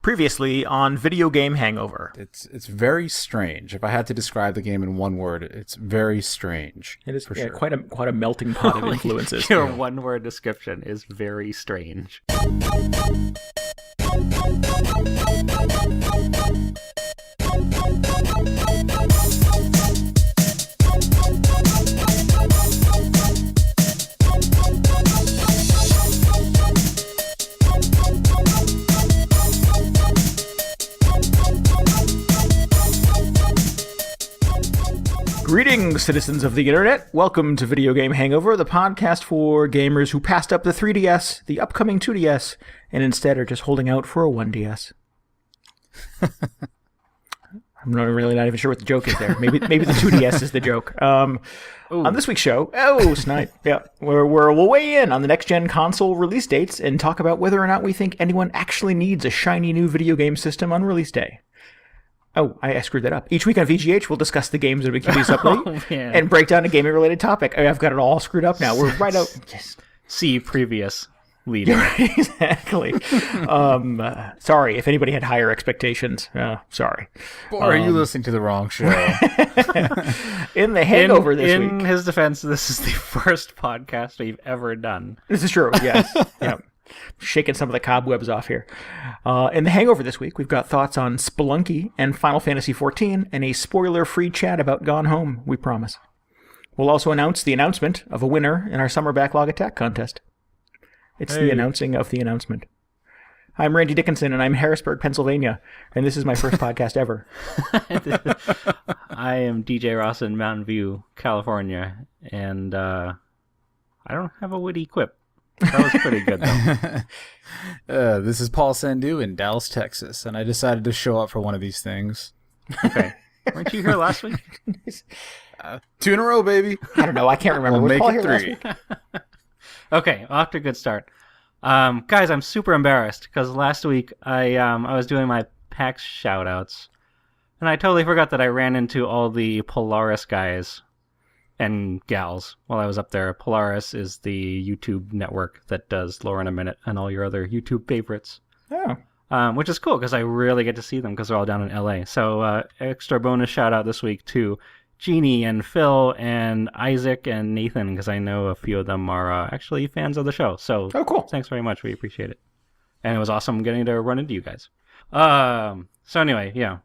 Previously on Video Game Hangover. It's very strange. If I had to describe the game in one word, it's very strange. It is for sure. quite a melting pot of influences. Your one-word description is very strange. Greetings, citizens of the internet. Welcome to Video Game Hangover, the podcast for gamers who passed up the 3DS, the upcoming 2DS, and instead are just holding out for a 1DS. I'm really not even sure what the joke is there. Maybe the 2DS is the joke. On this week's show, snipe. Yeah, we'll weigh in on the next-gen console release dates and talk about whether or not we think anyone actually needs a shiny new video game system on release day. Oh, I screwed that up. Each week on VGH, we'll discuss the games that we keep these up late and break down a gaming-related topic. I've got it all screwed up now. We're right out. Just see previous leading. Exactly. Sorry if anybody had higher expectations. Sorry. Or are you listening to the wrong show? In the Hangover this week. In his defense, this is the first podcast we've ever done. This is true, yes. Yeah. Shaking some of the cobwebs off here. In the Hangover this week, we've got thoughts on Spelunky and Final Fantasy XIV and a spoiler-free chat about Gone Home, we promise. We'll also announce the announcement of a winner in our Summer Backlog Attack contest. It's the announcing of the announcement. I'm Randy Dickinson, and I'm in Harrisburg, Pennsylvania, and this is my first podcast ever. I am DJ Ross in Mountain View, California, and I don't have a witty quip. That was pretty good, though. This is Paul Sandu in Dallas, Texas, and I decided to show up for one of these things. Okay. Weren't you here last week? 2 in a row, baby. I don't know. I can't remember. We'll Was Paul make here it 3. last week? Okay, off to a good start. Guys, I'm super embarrassed because last week I was doing my PAX shoutouts, and I totally forgot that I ran into all the Polaris guys and gals while I was up there. Polaris is the YouTube network that does Lore in a Minute and all your other YouTube favorites. Oh. Which is cool because I really get to see them because they're all down in LA. So extra bonus shout out this week to Jeannie and Phil and Isaac and Nathan because I know a few of them are actually fans of the show. So cool. Thanks very much. We appreciate it. And it was awesome getting to run into you guys. So anyway, yeah.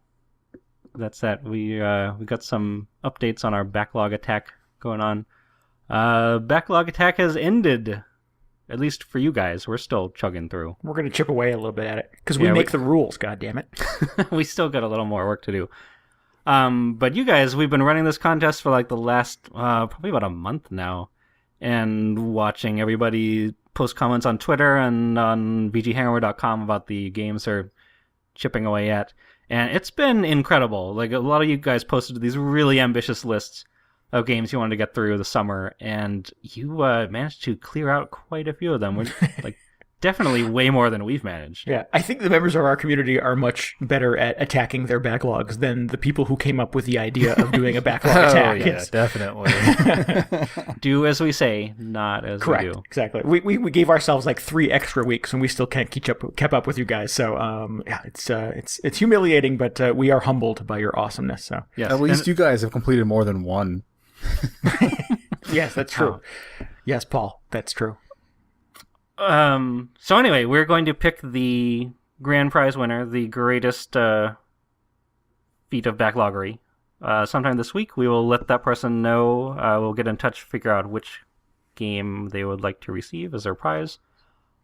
That's that. We got some updates on our Backlog Attack going on. Backlog Attack has ended, at least for you guys. We're still chugging through. We're going to chip away a little bit at it because we make the rules, goddammit. We still got a little more work to do. But you guys, we've been running this contest for like the last probably about a month now, and watching everybody post comments on Twitter and on VGHangover.com about the games they're chipping away at. And it's been incredible. Like, a lot of you guys posted these really ambitious lists of games you wanted to get through the summer, and you managed to clear out quite a few of them. We're, like, definitely way more than we've managed. Yeah, I think the members of our community are much better at attacking their backlogs than the people who came up with the idea of doing a backlog attack. Yeah, yes. Definitely. Do as we say, not as Correct. we do. Exactly. We gave ourselves like 3 extra weeks, and we still can't keep up with you guys. So yeah, it's humiliating, but we are humbled by your awesomeness. So Yes. At least you guys have completed more than one. Yes, that's true. Yes, Paul, that's true. So anyway, we're going to pick the grand prize winner, the greatest feat of backloggery. Sometime this week, we will let that person know. We'll get in touch, figure out which game they would like to receive as their prize.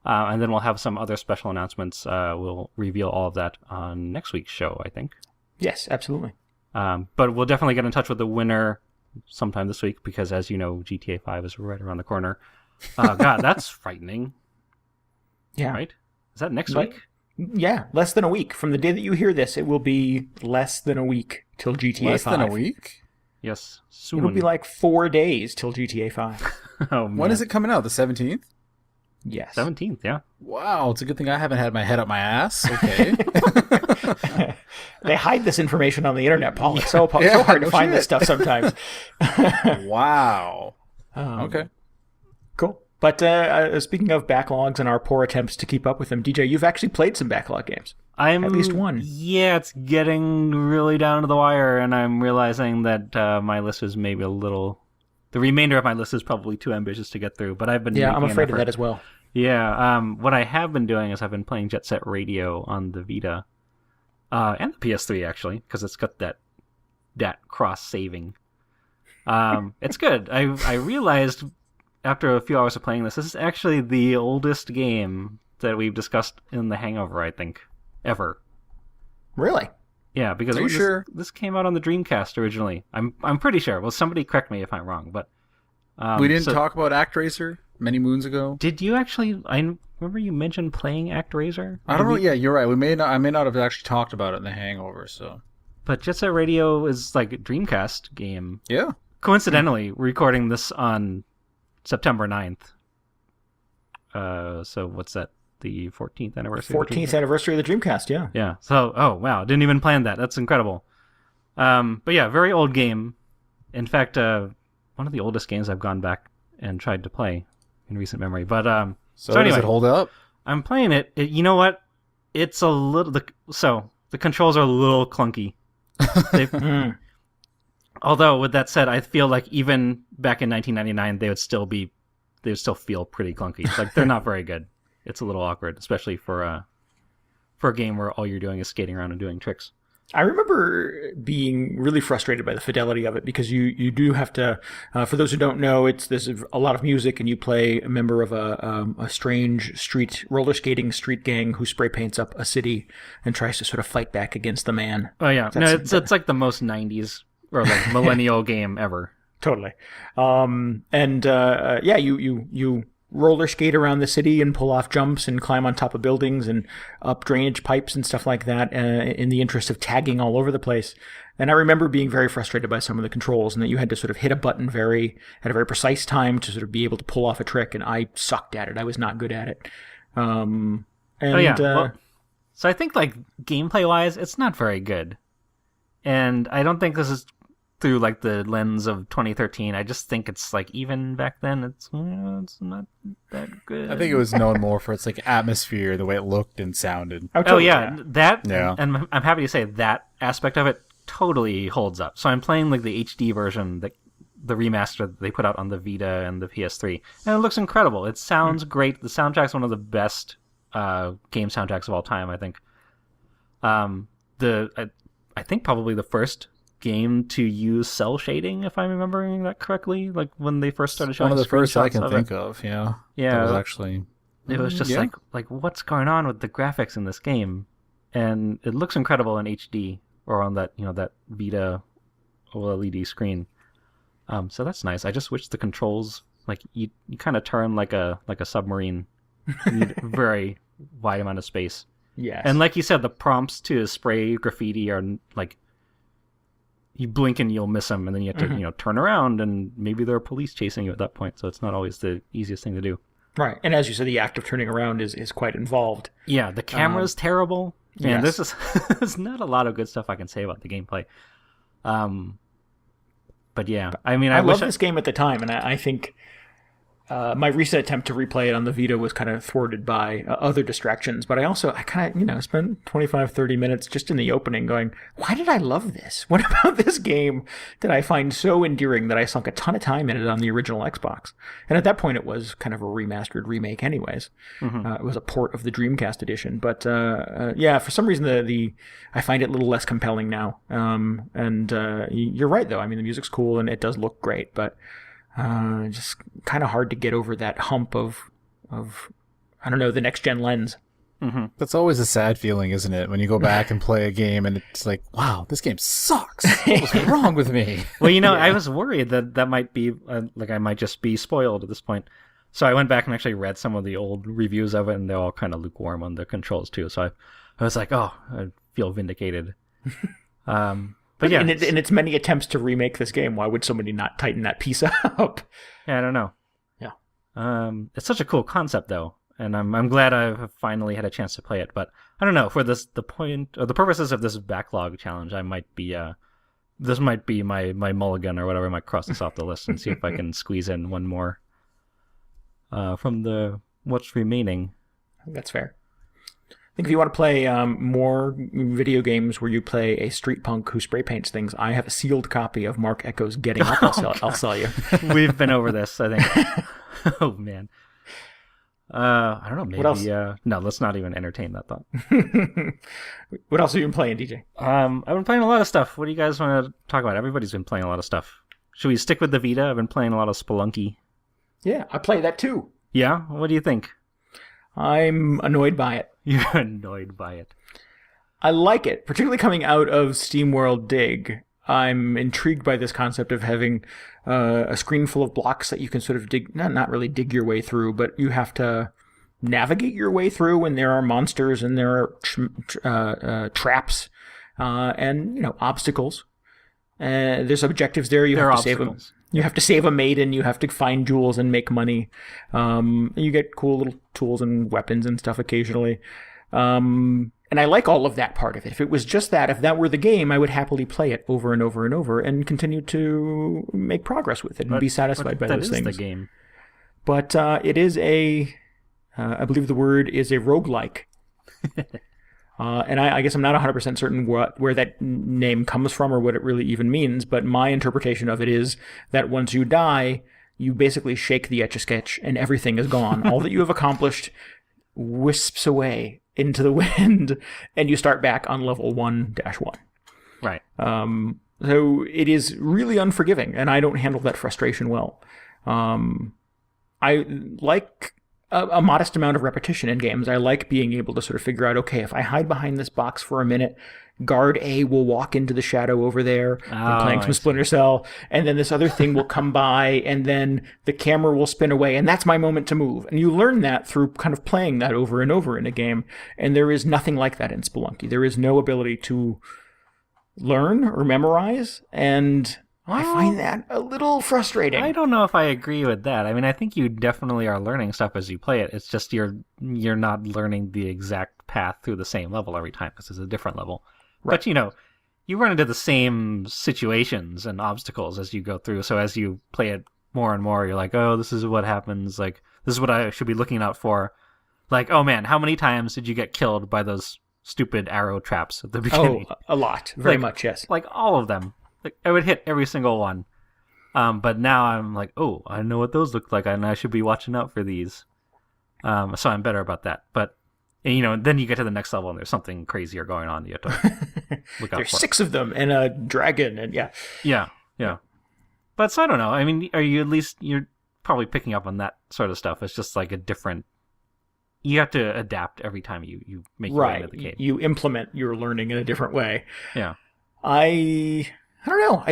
And then we'll have some other special announcements. We'll reveal all of that on next week's show, I think. Yes, absolutely. But we'll definitely get in touch with the winner sometime this week because, as you know, GTA 5 is right around the corner. God, that's frightening. Yeah. Right? Is that next week? Yeah, less than a week. From the day that you hear this, it will be less than a week till GTA 5. Less than a week? Yes, soon. It'll be like 4 days till GTA 5. Oh, man. When is it coming out? The 17th? Yes. 17th, yeah. Wow, it's a good thing I haven't had my head up my ass. Okay. They hide this information on the internet, Paul. It's so hard to find this stuff sometimes. Wow. Okay. Okay. Cool. But speaking of backlogs and our poor attempts to keep up with them, DJ, you've actually played some backlog games. At least one. Yeah, it's getting really down to the wire, and I'm realizing that my list is maybe a little... The remainder of my list is probably too ambitious to get through, but I've been Yeah, making I'm afraid an of effort. that as well. Yeah, what I have been doing is I've been playing Jet Set Radio on the Vita, and the PS3, actually, because it's got that cross-saving. It's good. I realized after a few hours of playing this is actually the oldest game that we've discussed in the Hangover, I think, ever. Really? Yeah, because Are you sure? This came out on the Dreamcast originally. I'm pretty sure. Well, somebody correct me if I'm wrong, but We didn't talk about ActRaiser many moons ago. Did you actually? I remember you mentioned playing ActRaiser. I don't know. Yeah, you're right. I may not have actually talked about it in the Hangover. So. But Jet Set Radio is like a Dreamcast game. Yeah. Coincidentally, we're recording this on September 9th. So what's that? The 14th anniversary? 14th anniversary of the Dreamcast, yeah. Yeah. So, oh, wow. Didn't even plan that. That's incredible. But yeah, very old game. In fact, one of the oldest games I've gone back and tried to play in recent memory. But So anyway, does it hold up? I'm playing it. You know what? It's a little... the controls are a little clunky. Although, with that said, I feel like even back in 1999, they would still feel pretty clunky. Like, they're not very good. It's a little awkward, especially for a game where all you're doing is skating around and doing tricks. I remember being really frustrated by the fidelity of it because you do have to, for those who don't know, there's a lot of music and you play a member of a strange roller skating street gang who spray paints up a city and tries to sort of fight back against the man. Oh yeah, no, it's like the most 90s or like millennial game ever. Totally. Yeah, you roller skate around the city and pull off jumps and climb on top of buildings and up drainage pipes and stuff like that in the interest of tagging all over the place. And I remember being very frustrated by some of the controls and that you had to sort of hit a button at a very precise time to sort of be able to pull off a trick, and I sucked at it. I was not good at it. So I think like gameplay wise, it's not very good. And I don't think this is through like the lens of 2013. I just think it's like even back then it's not that good. I think it was known more for its like atmosphere, the way it looked and sounded. And I'm happy to say that aspect of it totally holds up. So I'm playing like the HD version, the remaster that they put out on the Vita and the PS3, and it looks incredible. It sounds great. The soundtrack's one of the best game soundtracks of all time, I think. I think probably the first game to use cell shading, if I'm remembering that correctly, like when they first started showing one of the first I can of think it. of. Yeah, yeah, that was actually it was just like what's going on with the graphics in this game, and it looks incredible in HD or on that that Vita OLED screen. So that's nice. I just wish the controls, like you kind of turn like a submarine. You need a very wide amount of space. Yes. And like you said, the prompts to spray graffiti are like, you blink and you'll miss them, and then you have to turn around, and maybe there are police chasing you at that point, so it's not always the easiest thing to do. Right, and as you said, the act of turning around is quite involved. Yeah, the camera's terrible, and yes. there's not a lot of good stuff I can say about the gameplay. But yeah, I mean, I loved this game at the time, and I think my recent attempt to replay it on the Vita was kind of thwarted by other distractions, but I kind of, spent 25, 30 minutes just in the opening going, why did I love this? What about this game did I find so endearing that I sunk a ton of time in it on the original Xbox? And at that point, it was kind of a remastered remake anyways. It was a port of the Dreamcast edition. But for some reason, I find it a little less compelling now. You're right, though. I mean, the music's cool and it does look great, but just kind of hard to get over that hump of I don't know, the next gen lens. Mm-hmm. That's always a sad feeling, isn't it? When you go back and play a game and it's like, wow, this game sucks. What was wrong with me? Well, I was worried that might be I might just be spoiled at this point. So I went back and actually read some of the old reviews of it, and they're all kind of lukewarm on the controls too. So I was like, oh, I feel vindicated. But yeah, in its many attempts to remake this game, why would somebody not tighten that piece up? Yeah, I don't know. Yeah, it's such a cool concept though, and I'm glad I've finally had a chance to play it. But I don't know, for the purposes of this backlog challenge, I might be this might be my mulligan or whatever. I might cross this off the list and see if I can squeeze in one more. from the what's remaining. That's fair. I think if you want to play more video games where you play a street punk who spray paints things, I have a sealed copy of Mark Echo's Getting Up. I'll sell you. We've been over this, I think. Oh, man. I don't know, maybe... What else? No, let's not even entertain that thought. What else have you been playing, DJ? I've been playing a lot of stuff. What do you guys want to talk about? Everybody's been playing a lot of stuff. Should we stick with the Vita? I've been playing a lot of Spelunky. Yeah, I play that too. Yeah? What do you think? I'm annoyed by it. You're annoyed by it. I like it, particularly coming out of SteamWorld Dig. I'm intrigued by this concept of having a screen full of blocks that you can sort of dig, not really dig your way through, but you have to navigate your way through, and there are monsters and there are traps and obstacles. There's objectives there. You have to save them. You have to save a maiden. You have to find jewels and make money. You get cool little tools and weapons and stuff occasionally. And I like all of that part of it. If it was just that, if that were the game, I would happily play it over and over and over and continue to make progress with it and be satisfied by those things. That is the game. But it is I believe the word is a roguelike. And I guess I'm not 100% certain where that name comes from or what it really even means, but my interpretation of it is that once you die, you basically shake the Etch-a-Sketch and everything is gone. All that you have accomplished wisps away into the wind, and you start back on level 1-1. Right. So it is really unforgiving, and I don't handle that frustration well. I like a modest amount of repetition in games. I like being able to sort of figure out, okay, if I hide behind this box for a minute, guard A will walk into the shadow over there. I'm playing some Splinter Cell, and then this other thing will come by, and then the camera will spin away, and that's my moment to move. And you learn that through kind of playing that over and over in a game, and there is nothing like that in Spelunky. There is no ability to learn or memorize, and I find that a little frustrating. I don't know if I agree with that. I mean, I think you definitely are learning stuff as you play it. It's just you're not learning the exact path through the same level every time because it's a different level. Right. But, you run into the same situations and obstacles as you go through. So as you play it more and more, you're like, oh, this is what happens. Like, this is what I should be looking out for. Like, oh, man, how many times did you get killed by those stupid arrow traps at the beginning? Oh, a lot. Very much, yes. Like, all of them. Like, I would hit every single one. But now I'm like, oh, I know what those look like, and I should be watching out for these. So I'm better about that. But, then you get to the next level, and there's something crazier going on. You have to look out There's for. 6 of them, and a dragon, and yeah. Yeah. But so I don't know. I mean, you're probably picking up on that sort of stuff. It's just like a different... You have to adapt every time you make your way into the game. You implement your learning in a different way. Yeah. I don't know.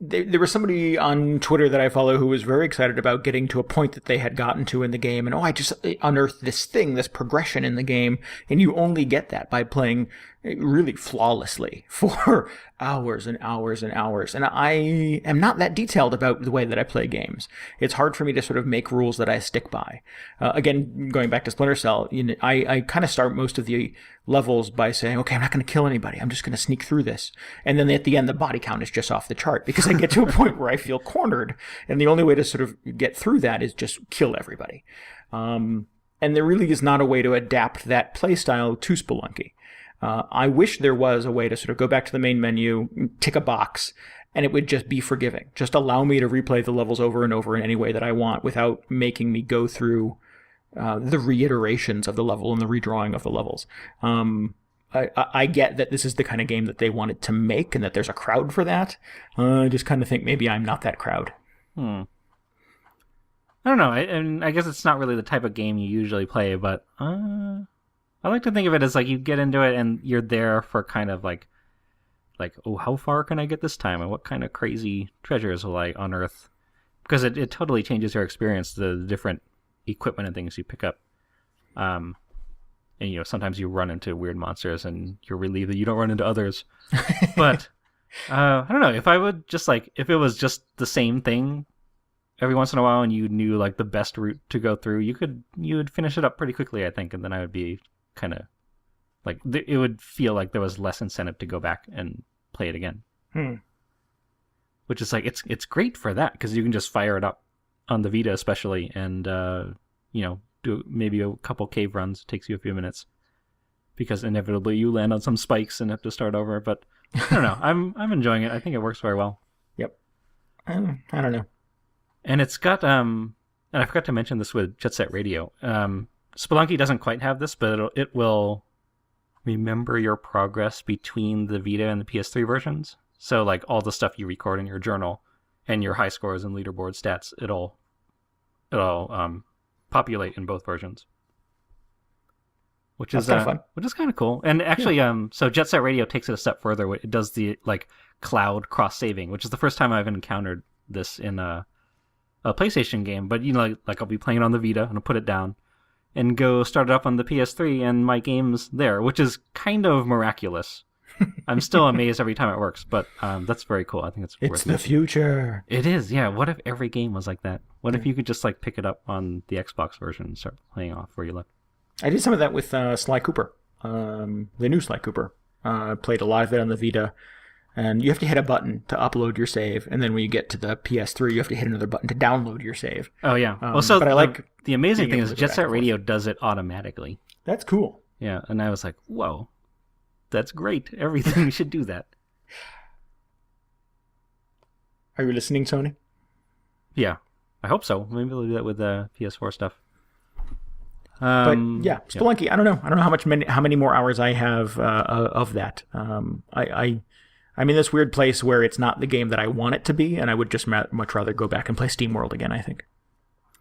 There was somebody on Twitter that I follow who was very excited about getting to a point that they had gotten to in the game. And, I just unearthed this progression in the game. And you only get that by playing really flawlessly for hours and hours and hours. And I am not that detailed about the way that I play games. It's hard for me to sort of make rules that I stick by. Again, going back to Splinter Cell, I kind of start most of the levels by saying, okay, I'm not going to kill anybody. I'm just going to sneak through this. And then at the end, the body count is just off the chart because I get to a point where I feel cornered. And the only way to sort of get through that is just kill everybody. And there really is not a way to adapt that playstyle to Spelunky. I wish there was a way to sort of go back to the main menu, tick a box, and it would just be forgiving. Just allow me to replay the levels over and over in any way that I want without making me go through the reiterations of the level and the redrawing of the levels. I get that this is the kind of game that they wanted to make and that there's a crowd for that. I just kind of think maybe I'm not that crowd. I don't know. I guess it's not really the type of game you usually play, but I like to think of it as like you get into it and you're there for kind of like, oh, how far can I get this time? And what kind of crazy treasures will I unearth? Because it totally changes your experience, the different equipment and things you pick up. And, sometimes you run into weird monsters and you're relieved that you don't run into others. But I don't know. If it was just the same thing every once in a while and you knew like the best route to go through, you would finish it up pretty quickly, I think. And then I would be kind of like it would feel like there was less incentive to go back and play it again. Which is like it's great for that because you can just fire it up on the Vita especially and do maybe a couple cave runs. It takes you a few minutes because inevitably you land on some spikes and have to start over. But I don't know. I'm enjoying it. I think it works very well. Yep. I don't know. And it's got and I forgot to mention this with Jet Set Radio. Spelunky doesn't quite have this, but it will remember your progress between the Vita and the PS3 versions. So like all the stuff you record in your journal and your high scores and leaderboard stats, it'll populate in both versions. Which is kind of fun. Which is kind of cool. And actually, so Jet Set Radio takes it a step further. It does the like cloud cross saving, which is the first time I've encountered this in a PlayStation game. But like I'll be playing on the Vita and I'll put it down and go start it up on the PS3, and my game's there, which is kind of miraculous. I'm still amazed every time it works, but that's very cool. I think it's worth the future. It is, yeah. What if every game was like that? What if you could just like pick it up on the Xbox version and start playing off where you left? I did some of that with Sly Cooper, the new Sly Cooper. Played a lot of it on the Vita, and you have to hit a button to upload your save, and then when you get to the PS3, you have to hit another button to download your save. Oh yeah. But the amazing thing is Jet Set Radio does it automatically. That's cool. Yeah, and I was like, whoa, that's great. Everything should do that. Are you listening, Sony? Yeah, I hope so. Maybe they'll do that with the PS4 stuff. But yeah, Spelunky. Yeah. I don't know how many more hours I have of that. I'm in this weird place where it's not the game that I want it to be, and I would just much rather go back and play SteamWorld again, I think.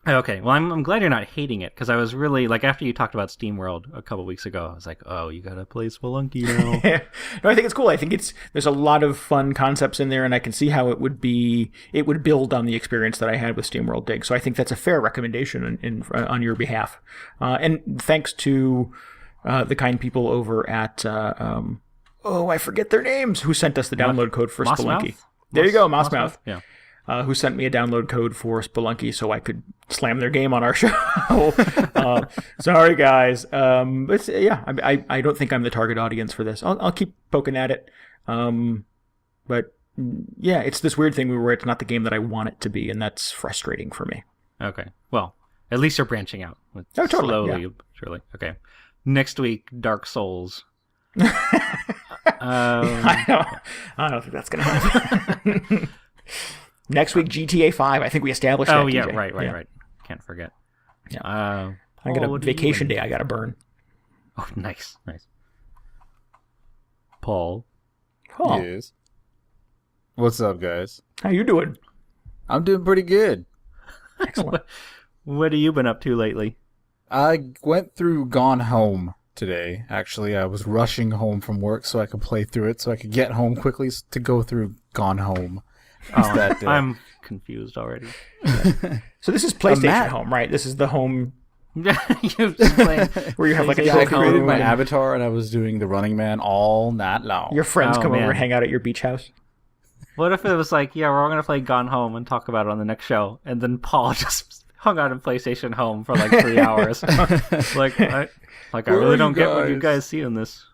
Okay, well, I'm glad you're not hating it, because I was really, like, after you talked about SteamWorld a couple weeks ago, I was like, oh, you gotta play Spelunky now. No, I think it's cool. I think there's a lot of fun concepts in there, and I can see how it would build on the experience that I had with SteamWorld Dig. So I think that's a fair recommendation on your behalf. And thanks to the kind people over at, I forget their names, who sent us the download code for Spelunky. There you go, Mossmouth. Yeah. Who sent me a download code for Spelunky so I could slam their game on our show. Sorry, guys. But yeah, I don't think I'm the target audience for this. I'll keep poking at it. But yeah, it's this weird thing where it's not the game that I want it to be, and that's frustrating for me. Okay. Well, at least you're branching out. Totally. Slowly, yeah. Surely. Okay. Next week, Dark Souls. I don't think that's going to happen. Next week, GTA 5. I think we established that. Oh, yeah, DJ. Right. Can't forget. Yeah. I got a vacation day I got to burn. Oh, nice. Paul. Yes. What's up, guys? How you doing? I'm doing pretty good. Excellent. What have you been up to lately? I went through Gone Home today. Actually, I was rushing home from work so I could play through it, so I could get home quickly to go through Gone Home. I'm confused already. So this is PlayStation Home, right? This is the home You're just playing where you have like a I trophy created room my and avatar and I was doing the Running Man all night long. your friends come over man. and hang out at your beach house. What if it was like, yeah, we're all gonna play Gone Home and talk about it on the next show, and then Paul just hung out in PlayStation Home for like 3 hours? I really don't get what you guys see in this.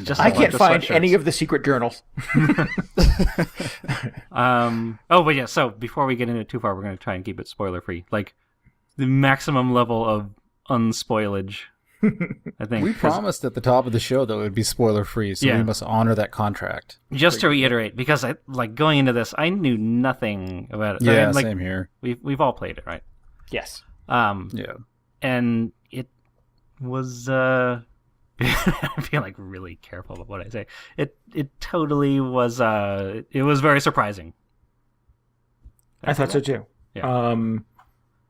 Just I can't find any of the secret journals. But yeah, so before we get into it too far, we're going to try and keep it spoiler free. Like the maximum level of unspoilage, I think. We promised at the top of the show that it would be spoiler free, so we must honor that contract. Just to reiterate, because I like going into this, I knew nothing about it. Yeah, same here. We've all played it, right? Yes. Yeah. And it was I feel like really careful about what I say. It totally was it was very surprising. I thought so too. Yeah.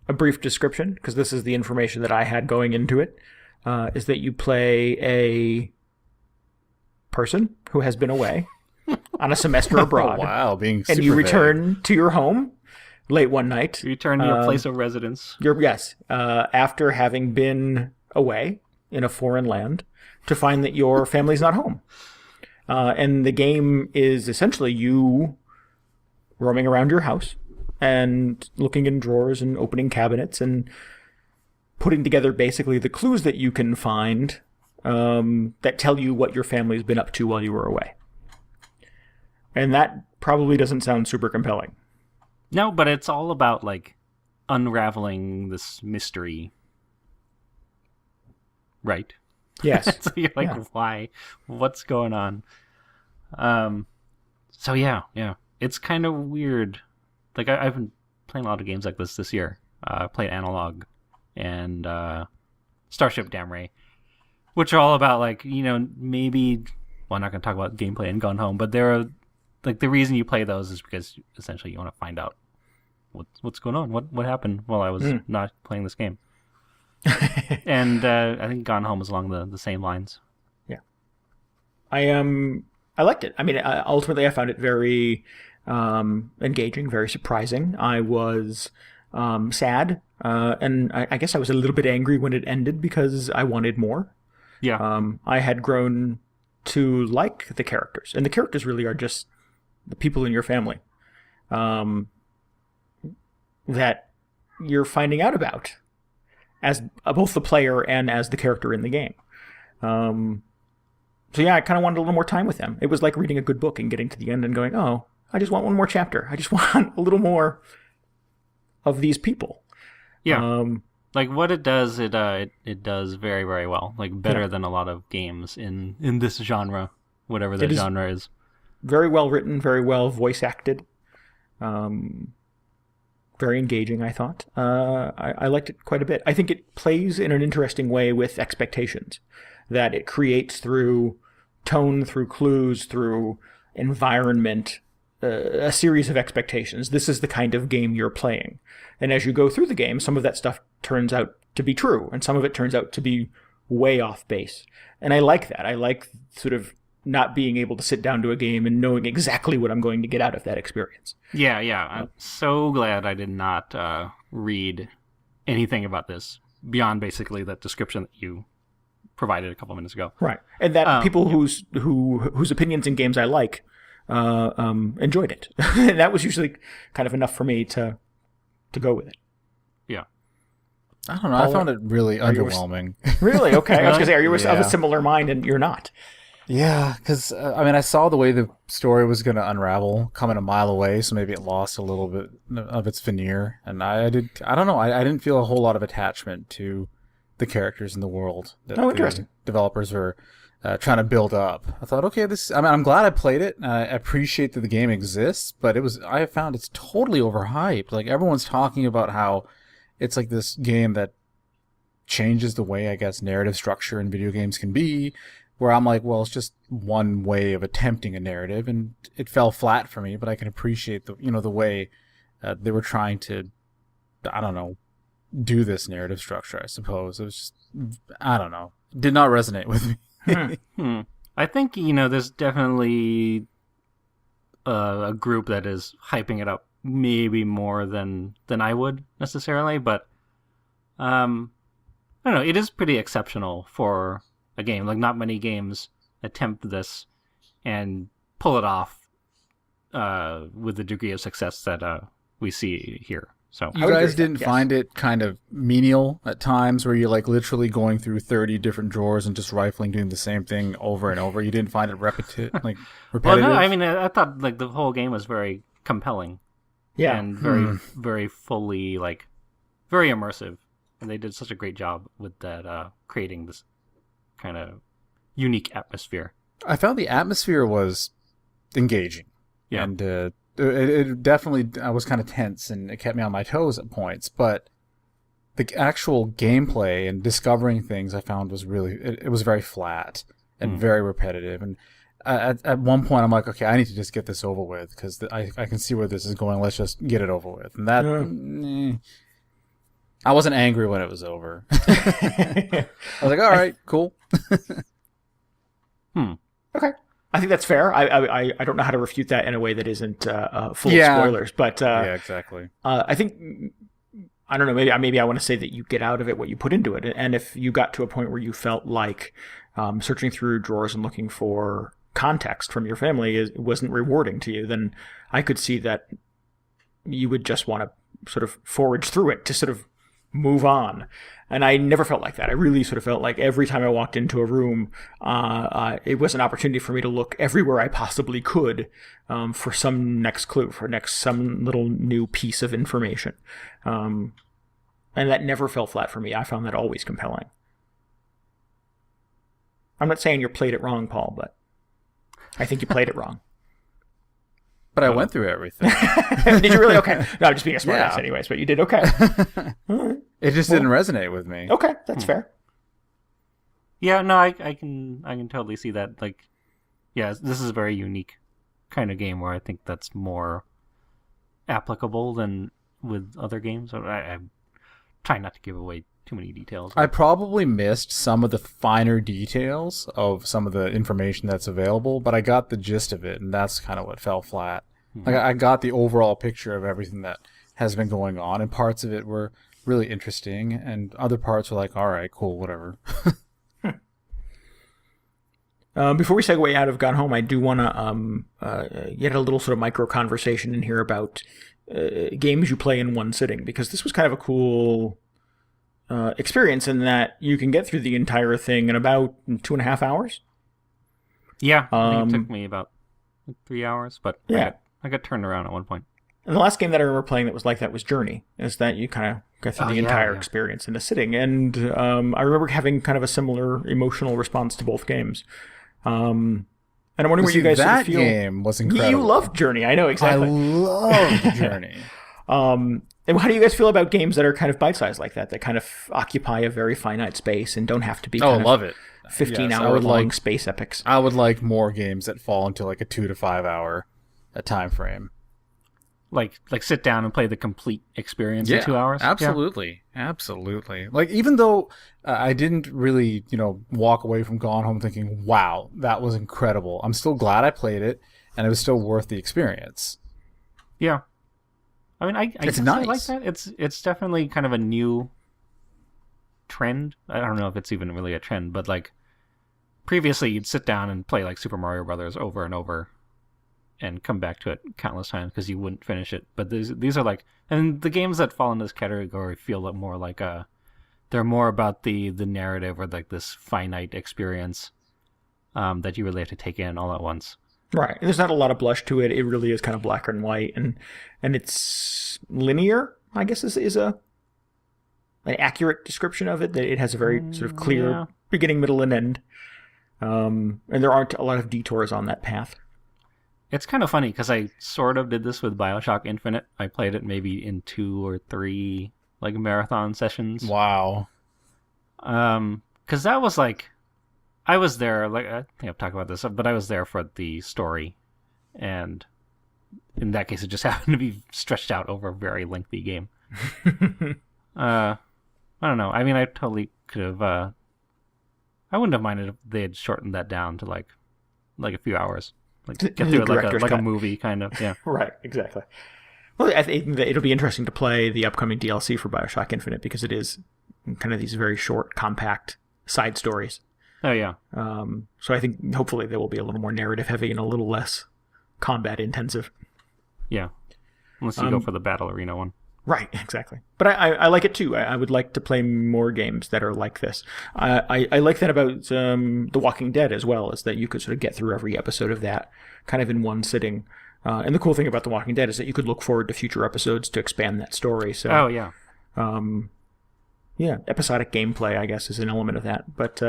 A brief description, because this is the information that I had going into it, is that you play a person who has been away on a semester abroad. Oh, wow, being and you return to your home late one night. You return to your place of residence. After having been away in a foreign land, to find that your family's not home. And the game is essentially you roaming around your house and looking in drawers and opening cabinets and putting together basically the clues that you can find that tell you what your family's been up to while you were away. And that probably doesn't sound super compelling. No, but it's all about like unraveling this mystery, right? Yes. So you're like, why? What's going on? So yeah, it's kind of weird. Like I've been playing a lot of games like this year. I played Analog and Starship Damray, which are all about like, maybe. Well, I'm not going to talk about gameplay in Gone Home, but they're like the reason you play those is because essentially you want to find out what's going on, what happened while I was not playing this game. And I think Gone Home is along the same lines. Yeah, I liked it. I mean, ultimately, I found it very engaging, very surprising. I was sad, and I guess I was a little bit angry when it ended because I wanted more. Yeah. I had grown to like the characters, and the characters really are just the people in your family that you're finding out about as both the player and as the character in the game. So yeah, I kind of wanted a little more time with them. It was like reading a good book and getting to the end and going, oh, I just want one more chapter. I just want a little more of these people. Yeah. Like what it does, it does very, very well. Like better than a lot of games in this genre, whatever that genre is. Very well written, very well voice acted. Very engaging, I thought. I liked it quite a bit. I think it plays in an interesting way with expectations that it creates through tone, through clues, through environment, a series of expectations. This is the kind of game you're playing. And as you go through the game, some of that stuff turns out to be true, and some of it turns out to be way off base. And I like that. I like sort of not being able to sit down to a game and knowing exactly what I'm going to get out of that experience. Yeah. I'm so glad I did not read anything about this beyond basically that description that you provided a couple minutes ago. Right. And that people whose opinions in games I like enjoyed it. And that was usually kind of enough for me to go with it. Yeah. I don't know. I found it really underwhelming. Really? Okay. I was going to say, are you of Yeah. a similar mind and you're not? Yeah, because I saw the way the story was going to unravel coming a mile away, so maybe it lost a little bit of its veneer. And I don't know. I didn't feel a whole lot of attachment to the characters in the world that interesting. the developers were trying to build up. I thought, okay, I'm glad I played it. I appreciate that the game exists, but I found it's totally overhyped. Like everyone's talking about how it's like this game that changes the way, I guess, narrative structure in video games can be. Where I'm like, well, it's just one way of attempting a narrative, and it fell flat for me. But I can appreciate the way they were trying to, I don't know, do this narrative structure. I suppose it was just, I don't know, did not resonate with me. I think there's definitely a group that is hyping it up maybe more than I would necessarily, but I don't know. It is pretty exceptional for a game. Like not many games attempt this and pull it off with the degree of success that we see here. So You guys didn't find it kind of menial at times where you're like literally going through 30 different drawers and just rifling, doing the same thing over and over? You didn't find it repetitive? Well, no, I mean, I thought like the whole game was very compelling. Yeah. And very, very fully, like, very immersive. And they did such a great job with that, creating this kind of unique atmosphere. I found the atmosphere was engaging. Yeah. And it definitely, I was kind of tense and it kept me on my toes at points. But the actual gameplay and discovering things I found was really, it was very flat and very repetitive. And at one point I'm like, okay, I need to just get this over with because I can see where this is going. Let's just get it over with. And that, I wasn't angry when it was over. I was like, all right, cool. Okay. I think that's fair. I don't know how to refute that in a way that isn't full of spoilers, but yeah, exactly. I think, I don't know, maybe I want to say that you get out of it what you put into it. And if you got to a point where you felt like searching through drawers and looking for context from your family wasn't rewarding to you, then I could see that you would just want to sort of forage through it to sort of move on. And I never felt like that. I really sort of felt like every time I walked into a room, it was an opportunity for me to look everywhere I possibly could for some next clue, some little new piece of information. And that never fell flat for me. I found that always compelling. I'm not saying you played it wrong, Paul, but I think you played it wrong. But I went through everything. Did you really? Okay. No, I'm just being a smartass anyways, but you did okay. It just didn't resonate with me. Okay, that's fair. Yeah, no, I can totally see that. Like, yeah, this is a very unique kind of game where I think that's more applicable than with other games. I'm trying not to give away too many details. I probably missed some of the finer details of some of the information that's available, but I got the gist of it, and that's kind of what fell flat. Like, I got the overall picture of everything that has been going on, and parts of it were really interesting, and other parts were like, all right, cool, whatever. Before we segue out of Gone Home, I do want to get a little sort of micro conversation in here about games you play in one sitting, because this was kind of a cool experience in that you can get through the entire thing in about 2.5 hours. Yeah, I think it took me about 3 hours, but yeah. I got turned around at one point. And the last game that I remember playing that was like that was Journey, is that you kind of go through the entire experience in a sitting. And I remember having kind of a similar emotional response to both games. And I'm wondering what you guys sort of feel. That game was incredible. You loved Journey, I know, exactly. I loved Journey. And how do you guys feel about games that are kind of bite-sized like that kind of occupy a very finite space and don't have to be love it. 15-hour-long space epics? I would like more games that fall into like a 2 to 5 hour time frame. Like sit down and play the complete experience in 2 hours? Absolutely. Yeah. Absolutely. Like, even though I didn't really, walk away from Gone Home thinking, wow, that was incredible, I'm still glad I played it, and it was still worth the experience. Yeah. I mean, I it's guess nice. I like that. It's definitely kind of a new trend. I don't know if it's even really a trend, but like previously you'd sit down and play like Super Mario Brothers over and over and come back to it countless times because you wouldn't finish it. But these are like, and the games that fall in this category feel more like they're more about the narrative or like this finite experience that you really have to take in all at once. Right. And there's not a lot of blush to it. It really is kind of black and white, and it's linear, I guess is an accurate description of it, that it has a very sort of clear beginning, middle, and end. And there aren't a lot of detours on that path. It's kind of funny because I sort of did this with BioShock Infinite. I played it maybe in 2 or 3 like marathon sessions. Wow. Because that was like, I was there, like I think I've talked about this, but I was there for the story, and in that case, it just happened to be stretched out over a very lengthy game. I don't know. I mean, I totally could have. I wouldn't have minded if they had shortened that down to like a few hours. Like get through it like a movie, kind of. Yeah. Right. Exactly. Well, I think that it'll be interesting to play the upcoming DLC for BioShock Infinite, because it is kind of these very short, compact side stories. Oh yeah. So I think hopefully they will be a little more narrative heavy and a little less combat intensive. Yeah. Unless you go for the Battle Arena one. Right, exactly. But I like it too. I would like to play more games that are like this. I like that about The Walking Dead as well, is that you could sort of get through every episode of that kind of in one sitting. And the cool thing about The Walking Dead is that you could look forward to future episodes to expand that story. So, oh, yeah. Yeah, episodic gameplay, I guess, is an element of that. But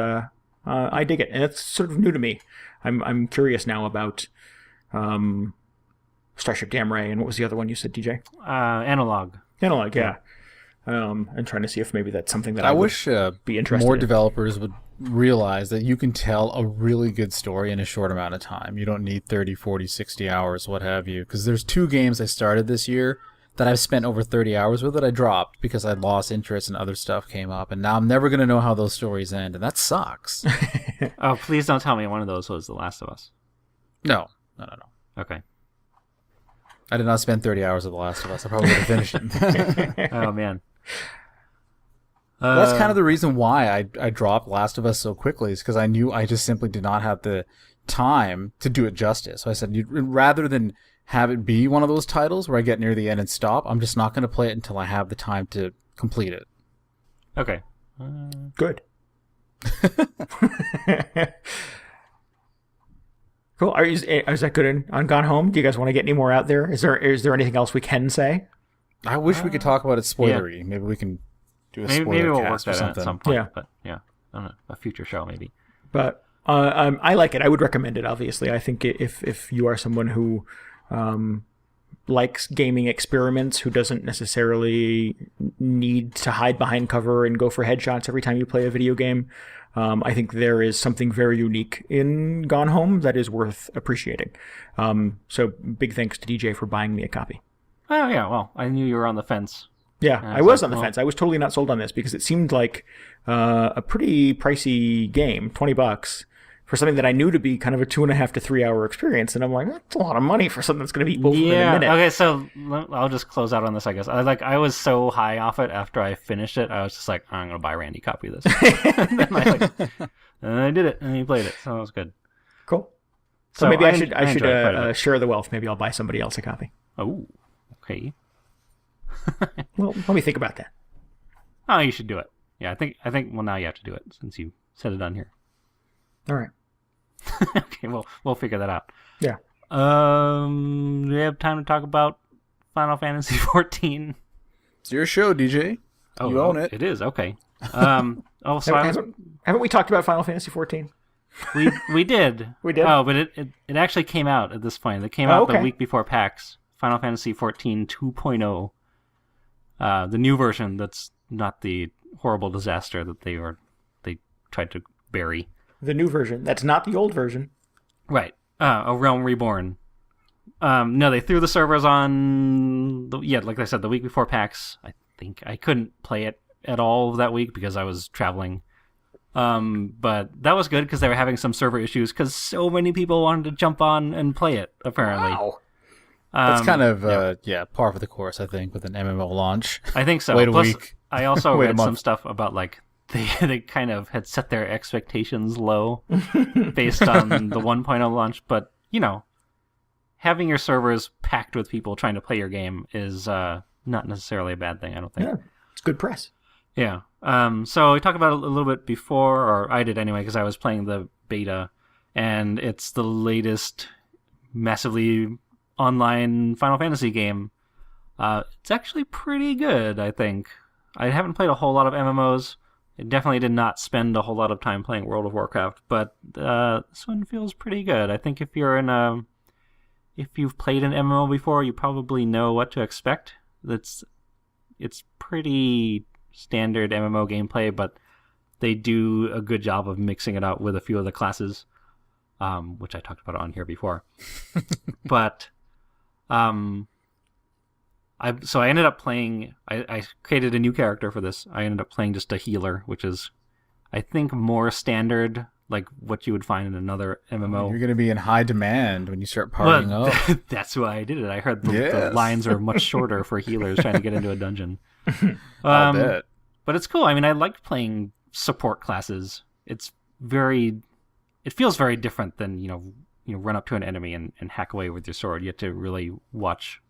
I dig it. And it's sort of new to me. I'm curious now about Starship Damray, and what was the other one you said, DJ? Analog. Analog, yeah. And trying to see if maybe that's something that I wish be interested more in. Developers would realize that you can tell a really good story in a short amount of time. You don't need 30, 40, 60 hours, what have you. Because there's 2 games I started this year that I've spent over 30 hours with that I dropped because I lost interest and other stuff came up. And now I'm never going to know how those stories end, and that sucks. Oh, please don't tell me one of those was The Last of Us. No. Okay. I did not spend 30 hours of The Last of Us. I probably would have finished it. Oh, man. That's kind of the reason why I dropped Last of Us so quickly, is because I knew I just simply did not have the time to do it justice. So I said, rather than have it be one of those titles where I get near the end and stop, I'm just not going to play it until I have the time to complete it. Okay. Good. Cool. Is that good on Gone Home? Do you guys want to get any more out there? Is there anything else we can say? I wish we could talk about it spoilery. Yeah. Maybe we can do a spoiler maybe we'll work cast or that something. at some point. Yeah. But yeah, I don't know, a future show maybe. But I like it. I would recommend it. Obviously, I think if you are someone who likes gaming experiments, who doesn't necessarily need to hide behind cover and go for headshots every time you play a video game, I think there is something very unique in Gone Home that is worth appreciating. So big thanks to DJ for buying me a copy. Oh yeah, well, I knew you were on the fence. Yeah, I was on the fence. I was totally not sold on this because it seemed like a pretty pricey game, $20 for something that I knew to be kind of a 2.5 to 3 hour experience, and I'm like, that's a lot of money for something that's going to be over in a minute. Okay, so I'll just close out on this, I guess. I was so high off it after I finished it, I was just like, I'm going to buy Randy a copy of this. And I did it, and he played it, so it was good. Cool. So maybe I should share the wealth. Maybe I'll buy somebody else a copy. Oh, okay. Well, let me think about that. Oh, you should do it. Yeah, I think. Well, now you have to do it since you said it on here. All right. Okay, well, we'll figure that out. Yeah. Do we have time to talk about Final Fantasy XIV? It's your show, DJ. Oh, you own it. It is, okay. So haven't we talked about Final Fantasy XIV? We did. We did? Oh, but it actually came out at this point. It came out the week before PAX. Final Fantasy XIV 2.0. The new version that's not the horrible disaster that they tried to bury. The new version. That's not the old version. Right. A Realm Reborn. No, they threw the servers on, like I said, the week before PAX. I think I couldn't play it at all that week because I was traveling. But that was good because they were having some server issues because so many people wanted to jump on and play it, apparently. Wow. That's kind of, par for the course, I think, with an MMO launch. I think so. Wait a Plus, week. I also read some stuff about, like, they kind of had set their expectations low based on the 1.0 launch. But, having your servers packed with people trying to play your game is not necessarily a bad thing, I don't think. Yeah, it's good press. Yeah. So we talked about it a little bit before, or I did anyway, because I was playing the beta, and it's the latest massively online Final Fantasy game. It's actually pretty good, I think. I haven't played a whole lot of MMOs. I definitely did not spend a whole lot of time playing World of Warcraft, but this one feels pretty good. I think if you've played an MMO before, you probably know what to expect. It's pretty standard MMO gameplay, but they do a good job of mixing it out with a few of the classes, which I talked about on here before. But I ended up playing. I created a new character for this. I ended up playing just a healer, which is, I think, more standard, like what you would find in another MMO. You're going to be in high demand when you start partying up. That's why I did it. I heard the lines are much shorter for healers trying to get into a dungeon. I'll bet. But it's cool. I mean, I like playing support classes. It feels very different than run up to an enemy and hack away with your sword. You have to really watch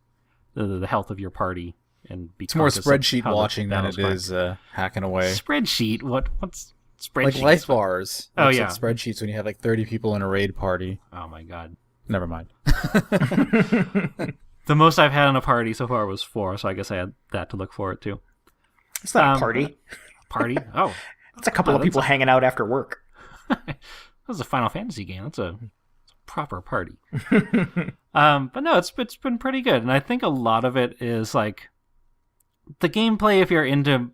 the health of your party and be. It's more spreadsheet watching than it is hacking away. Spreadsheet? What's spreadsheet? Like life bars. Oh, yeah. Like spreadsheets when you have like 30 people in a raid party. Oh my god. Never mind. The most I've had in a party so far was 4, so I guess I had that to look forward to. It's not a party. Party? Oh. It's a couple of people hanging out after work. That was a Final Fantasy game. That's a proper party. But no, it's been pretty good, and I think a lot of it is like the gameplay. If you're into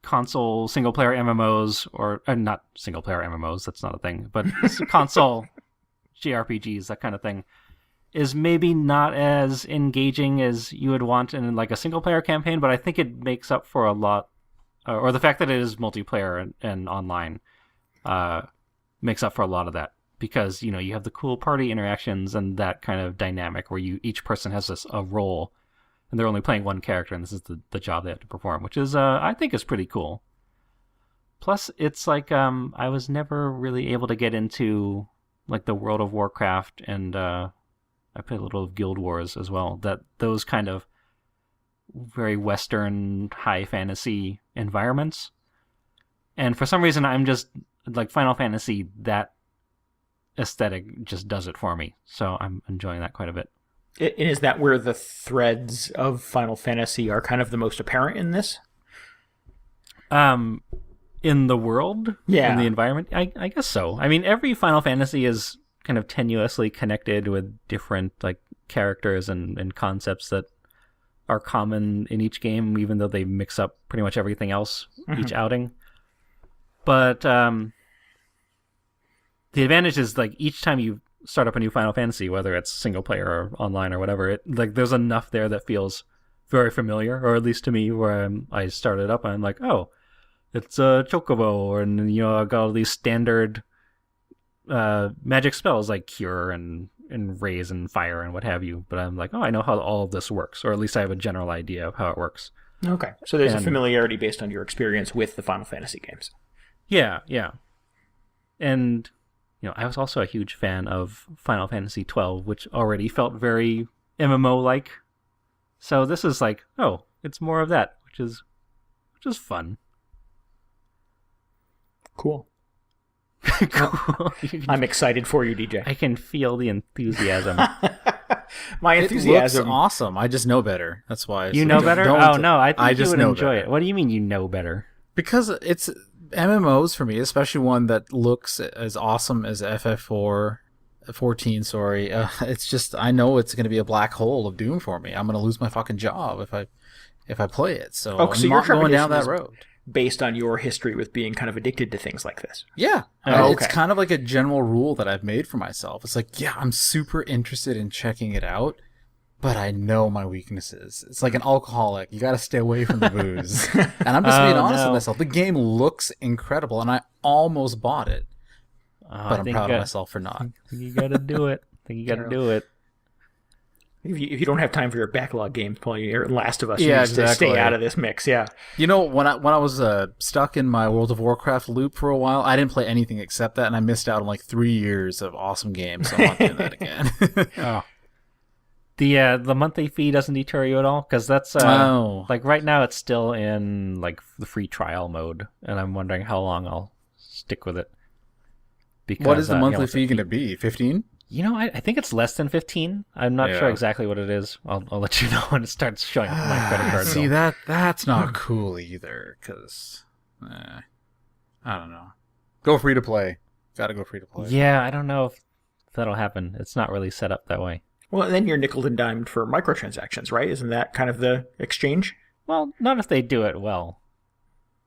console single player MMOs, or not single player MMOs, that's not a thing, but console JRPGs, that kind of thing, is maybe not as engaging as you would want in like a single player campaign. But I think it makes up for a lot, or the fact that it is multiplayer and online makes up for a lot of that. Because, you have the cool party interactions and that kind of dynamic where each person has a role and they're only playing one character and this is the job they have to perform, which is, I think is pretty cool. Plus, it's like, I was never really able to get into like the World of Warcraft and I played a little of Guild Wars as well. Those kind of very Western high fantasy environments And for some reason, I'm just like Final Fantasy. That aesthetic just does it for me. So I'm enjoying that quite a bit. Is that where the threads of Final Fantasy are kind of the most apparent in this? In the world, Yeah, in the environment, I guess so. I mean, every Final Fantasy is kind of tenuously connected with different like characters and concepts that are common in each game, even though they mix up pretty much everything else each outing. But the advantage is like each time you start up a new Final Fantasy, whether it's single player or online or whatever, it like there's enough there that feels very familiar, or at least to me, where I started up and I'm like, oh, it's a chocobo, and I've got all these standard magic spells like cure and raise and fire and what have you. But I'm like, oh, I know how all of this works, or at least I have a general idea of how it works. Okay, so there's a familiarity based on your experience with the Final Fantasy games. Yeah. And I was also a huge fan of Final Fantasy 12, which already felt very MMO-like. So this is like, oh, it's more of that, which is fun. Cool. Cool. I'm excited for you, DJ. I can feel the enthusiasm. My enthusiasm. It looks awesome. I just know better. That's why. You know better? Oh, no. I think you just would know enjoy better. it. What do you mean you know better? Because it's MMOs for me, especially one that looks as awesome as FF14. Sorry, it's just I know it's going to be a black hole of doom for me. I'm going to lose my fucking job if I play it. So I'm not going down that road. Based on your history with being kind of addicted to things like this. Yeah, okay. It's kind of like a general rule that I've made for myself. It's like, yeah, I'm super interested in checking it out, but I know my weaknesses. It's like an alcoholic. You got to stay away from the booze. And I'm just being honest with myself. The game looks incredible, and I almost bought it. But I'm proud of myself for not. You got to do it. I think you got to do it. If you don't have time for your backlog games, playing your Last of Us, yeah, you need exactly. to stay out of this mix. Yeah. When I was stuck in my World of Warcraft loop for a while, I didn't play anything except that, and I missed out on like 3 years of awesome games. So I'm not doing that again. Oh. The monthly fee doesn't deter you at all, because that's like right now it's still in like the free trial mode, and I'm wondering how long I'll stick with it. Because, what is the monthly fee going to be? 15? I think it's less than 15. I'm not sure exactly what it is. I'll let you know when it starts showing up on my credit card. See, that's not cool either, because I don't know. Go free to play. Got to go free to play. Yeah, I don't know if that'll happen. It's not really set up that way. Well, then you're nickel and dimed for microtransactions, right? Isn't that kind of the exchange? Well, not if they do it well.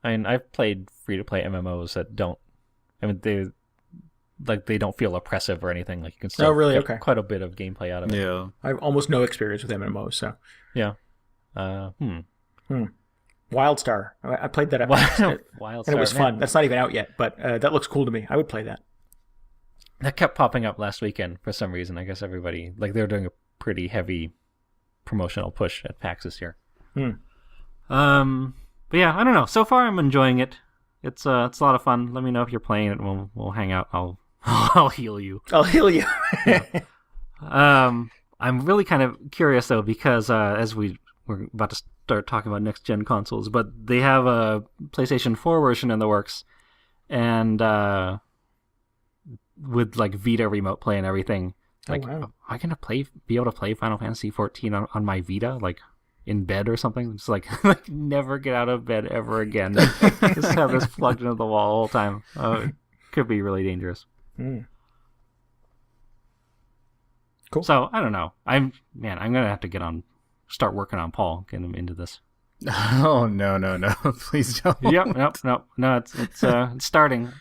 I mean, I've played free-to-play MMOs that don't. I mean, they don't feel oppressive or anything. Like you can still get quite a bit of gameplay out of it. Yeah, I have almost no experience with MMOs, so yeah. WildStar. I played that. WildStar, and it was fun. That's not even out yet, but that looks cool to me. I would play that. That kept popping up last weekend for some reason. I guess everybody they were doing a pretty heavy promotional push at PAX this year. But yeah, I don't know. So far, I'm enjoying it. It's a lot of fun. Let me know if you're playing it. We'll hang out. I'll heal you. I'll heal you. I'm really kind of curious though, because as we're about to start talking about next gen consoles, but they have a PlayStation 4 version in the works, and with like Vita remote play and everything. Like, am I gonna be able to play Final Fantasy 14 on my Vita, like in bed or something? It's like never get out of bed ever again. Just have this plugged into the wall all the time. It could be really dangerous. Cool. So I don't know. I'm gonna have to start working on Paul, get him into this. Oh no! Please don't. Yep. No. It's starting.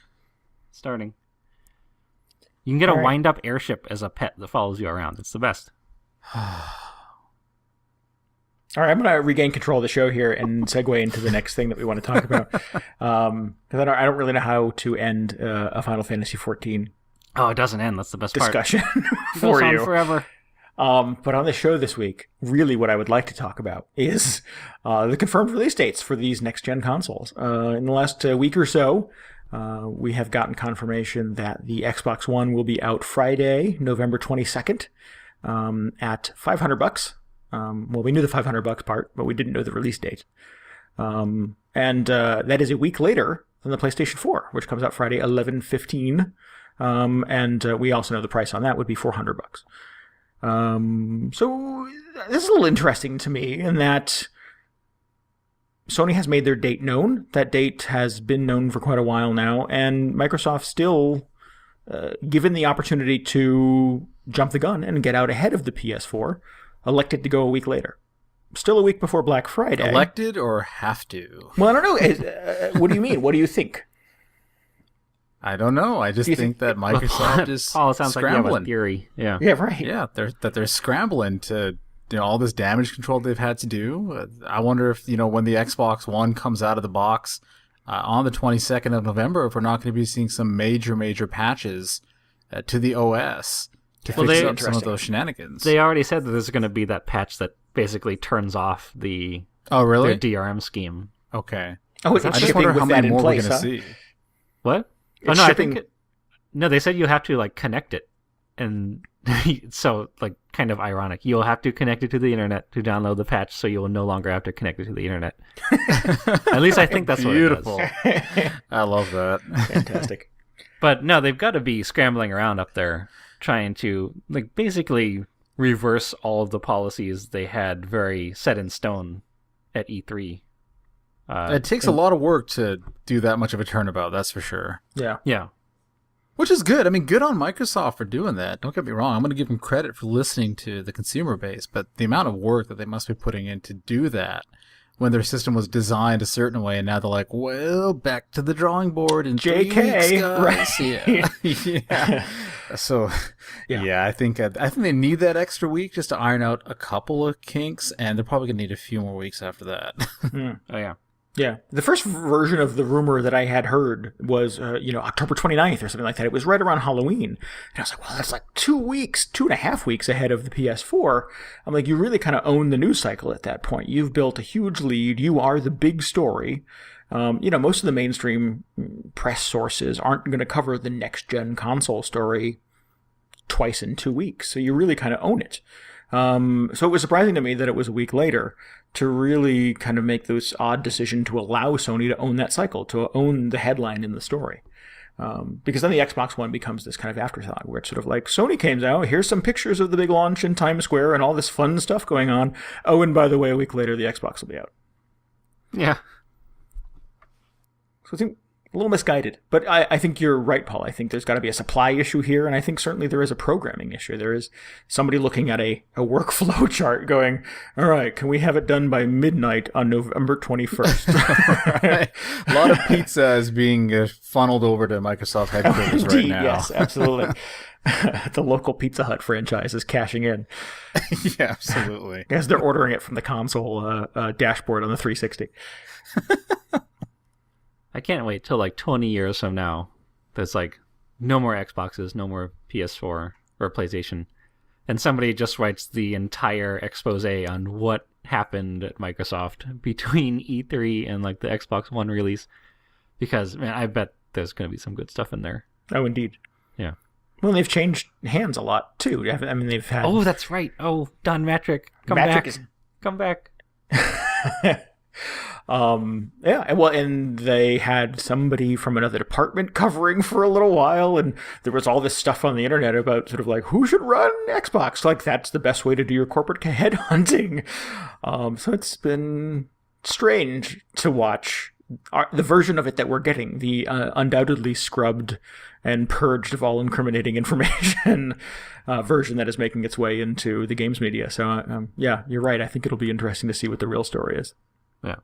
You can get a wind-up airship as a pet that follows you around. It's the best. All right, I'm going to regain control of the show here and segue into the next thing that we want to talk about. Because I don't really know how to end a Final Fantasy 14 Oh, it doesn't end. That's the best discussion part. for Goes you. on forever. But on the show this week, really what I would like to talk about is the confirmed release dates for these next-gen consoles. In the last week or so, we have gotten confirmation that the Xbox One will be out Friday, November 22nd, at $500. Well, we knew the $500 part, but we didn't know the release date. And that is a week later than the PlayStation 4, which comes out Friday, 11/15. And we also know the price on that would be $400. So this is a little interesting to me in that Sony has made their date known. That date has been known for quite a while now, and Microsoft still, given the opportunity to jump the gun and get out ahead of the PS4, elected to go a week later. Still a week before Black Friday. Elected or have to? Well, I don't know. What do you mean? What do you think? I don't know. I just think that Microsoft is Paul, it sounds scrambling. like you have a theory. Yeah. Yeah, right. Yeah, they're scrambling to all this damage control they've had to do. I wonder if when the Xbox One comes out of the box on the 22nd of November, if we're not going to be seeing some major patches to the OS to fix up some of those shenanigans. They already said that there's going to be that patch that basically turns off their DRM scheme. Okay. Oh, it's I just shipping wonder with how that many in more place, we're going to see. What? It's no, shipping... No, they said you have to connect it, and so kind of ironic. You'll have to connect it to the internet to download the patch, so you will no longer have to connect it to the internet. At least I think that's Beautiful. what it does. I love that. Fantastic. But no, they've got to be scrambling around up there, trying to basically reverse all of the policies they had very set in stone at E3. It takes a lot of work to do that much of a turnabout, that's for sure. Yeah. Yeah. Which is good. I mean, good on Microsoft for doing that. Don't get me wrong. I'm going to give them credit for listening to the consumer base, but the amount of work that they must be putting in to do that when their system was designed a certain way, and now they're like, well, back to the drawing board in 3 weeks, guys. Right? Yeah. So, yeah, I think they need that extra week just to iron out a couple of kinks, and they're probably going to need a few more weeks after that. Oh, yeah. Yeah. The first version of the rumor that I had heard was, October 29th or something like that. It was right around Halloween. And I was like, well, that's 2.5 weeks ahead of the PS4. I'm like, you really kind of own the news cycle at that point. You've built a huge lead. You are the big story. Most of the mainstream press sources aren't going to cover the next-gen console story twice in 2 weeks. So you really kind of own it. So it was surprising to me that it was a week later to really kind of make this odd decision to allow Sony to own that cycle, to own the headline in the story. Because then the Xbox One becomes this kind of afterthought where it's sort of like, Sony came out, here's some pictures of the big launch in Times Square and all this fun stuff going on. Oh, and by the way, a week later, the Xbox will be out. Yeah. So I think a little misguided. But I think you're right, Paul. I think there's got to be a supply issue here, and I think certainly there is a programming issue. There is somebody looking at a workflow chart going, all right, can we have it done by midnight on November 21st? Right. A lot of pizza is being funneled over to Microsoft headquarters right now. Yes, absolutely. The local Pizza Hut franchise is cashing in. Yeah, absolutely. As they're ordering it from the console dashboard on the 360. I can't wait till 20 years from now. There's no more Xboxes, no more PS4 or PlayStation. And somebody just writes the entire expose on what happened at Microsoft between E3 and the Xbox One release. Because, man, I bet there's going to be some good stuff in there. Oh, indeed. Yeah. Well, they've changed hands a lot, too. I mean, they've had... Oh, that's right. Oh, Don Matrick. Come back. Yeah, well, and they had somebody from another department covering for a little while, and there was all this stuff on the internet about sort of who should run Xbox? That's the best way to do your corporate headhunting. So it's been strange to watch the version of it that we're getting, the undoubtedly scrubbed and purged of all incriminating information version that is making its way into the games media. So, yeah, you're right. I think it'll be interesting to see what the real story is. Yeah.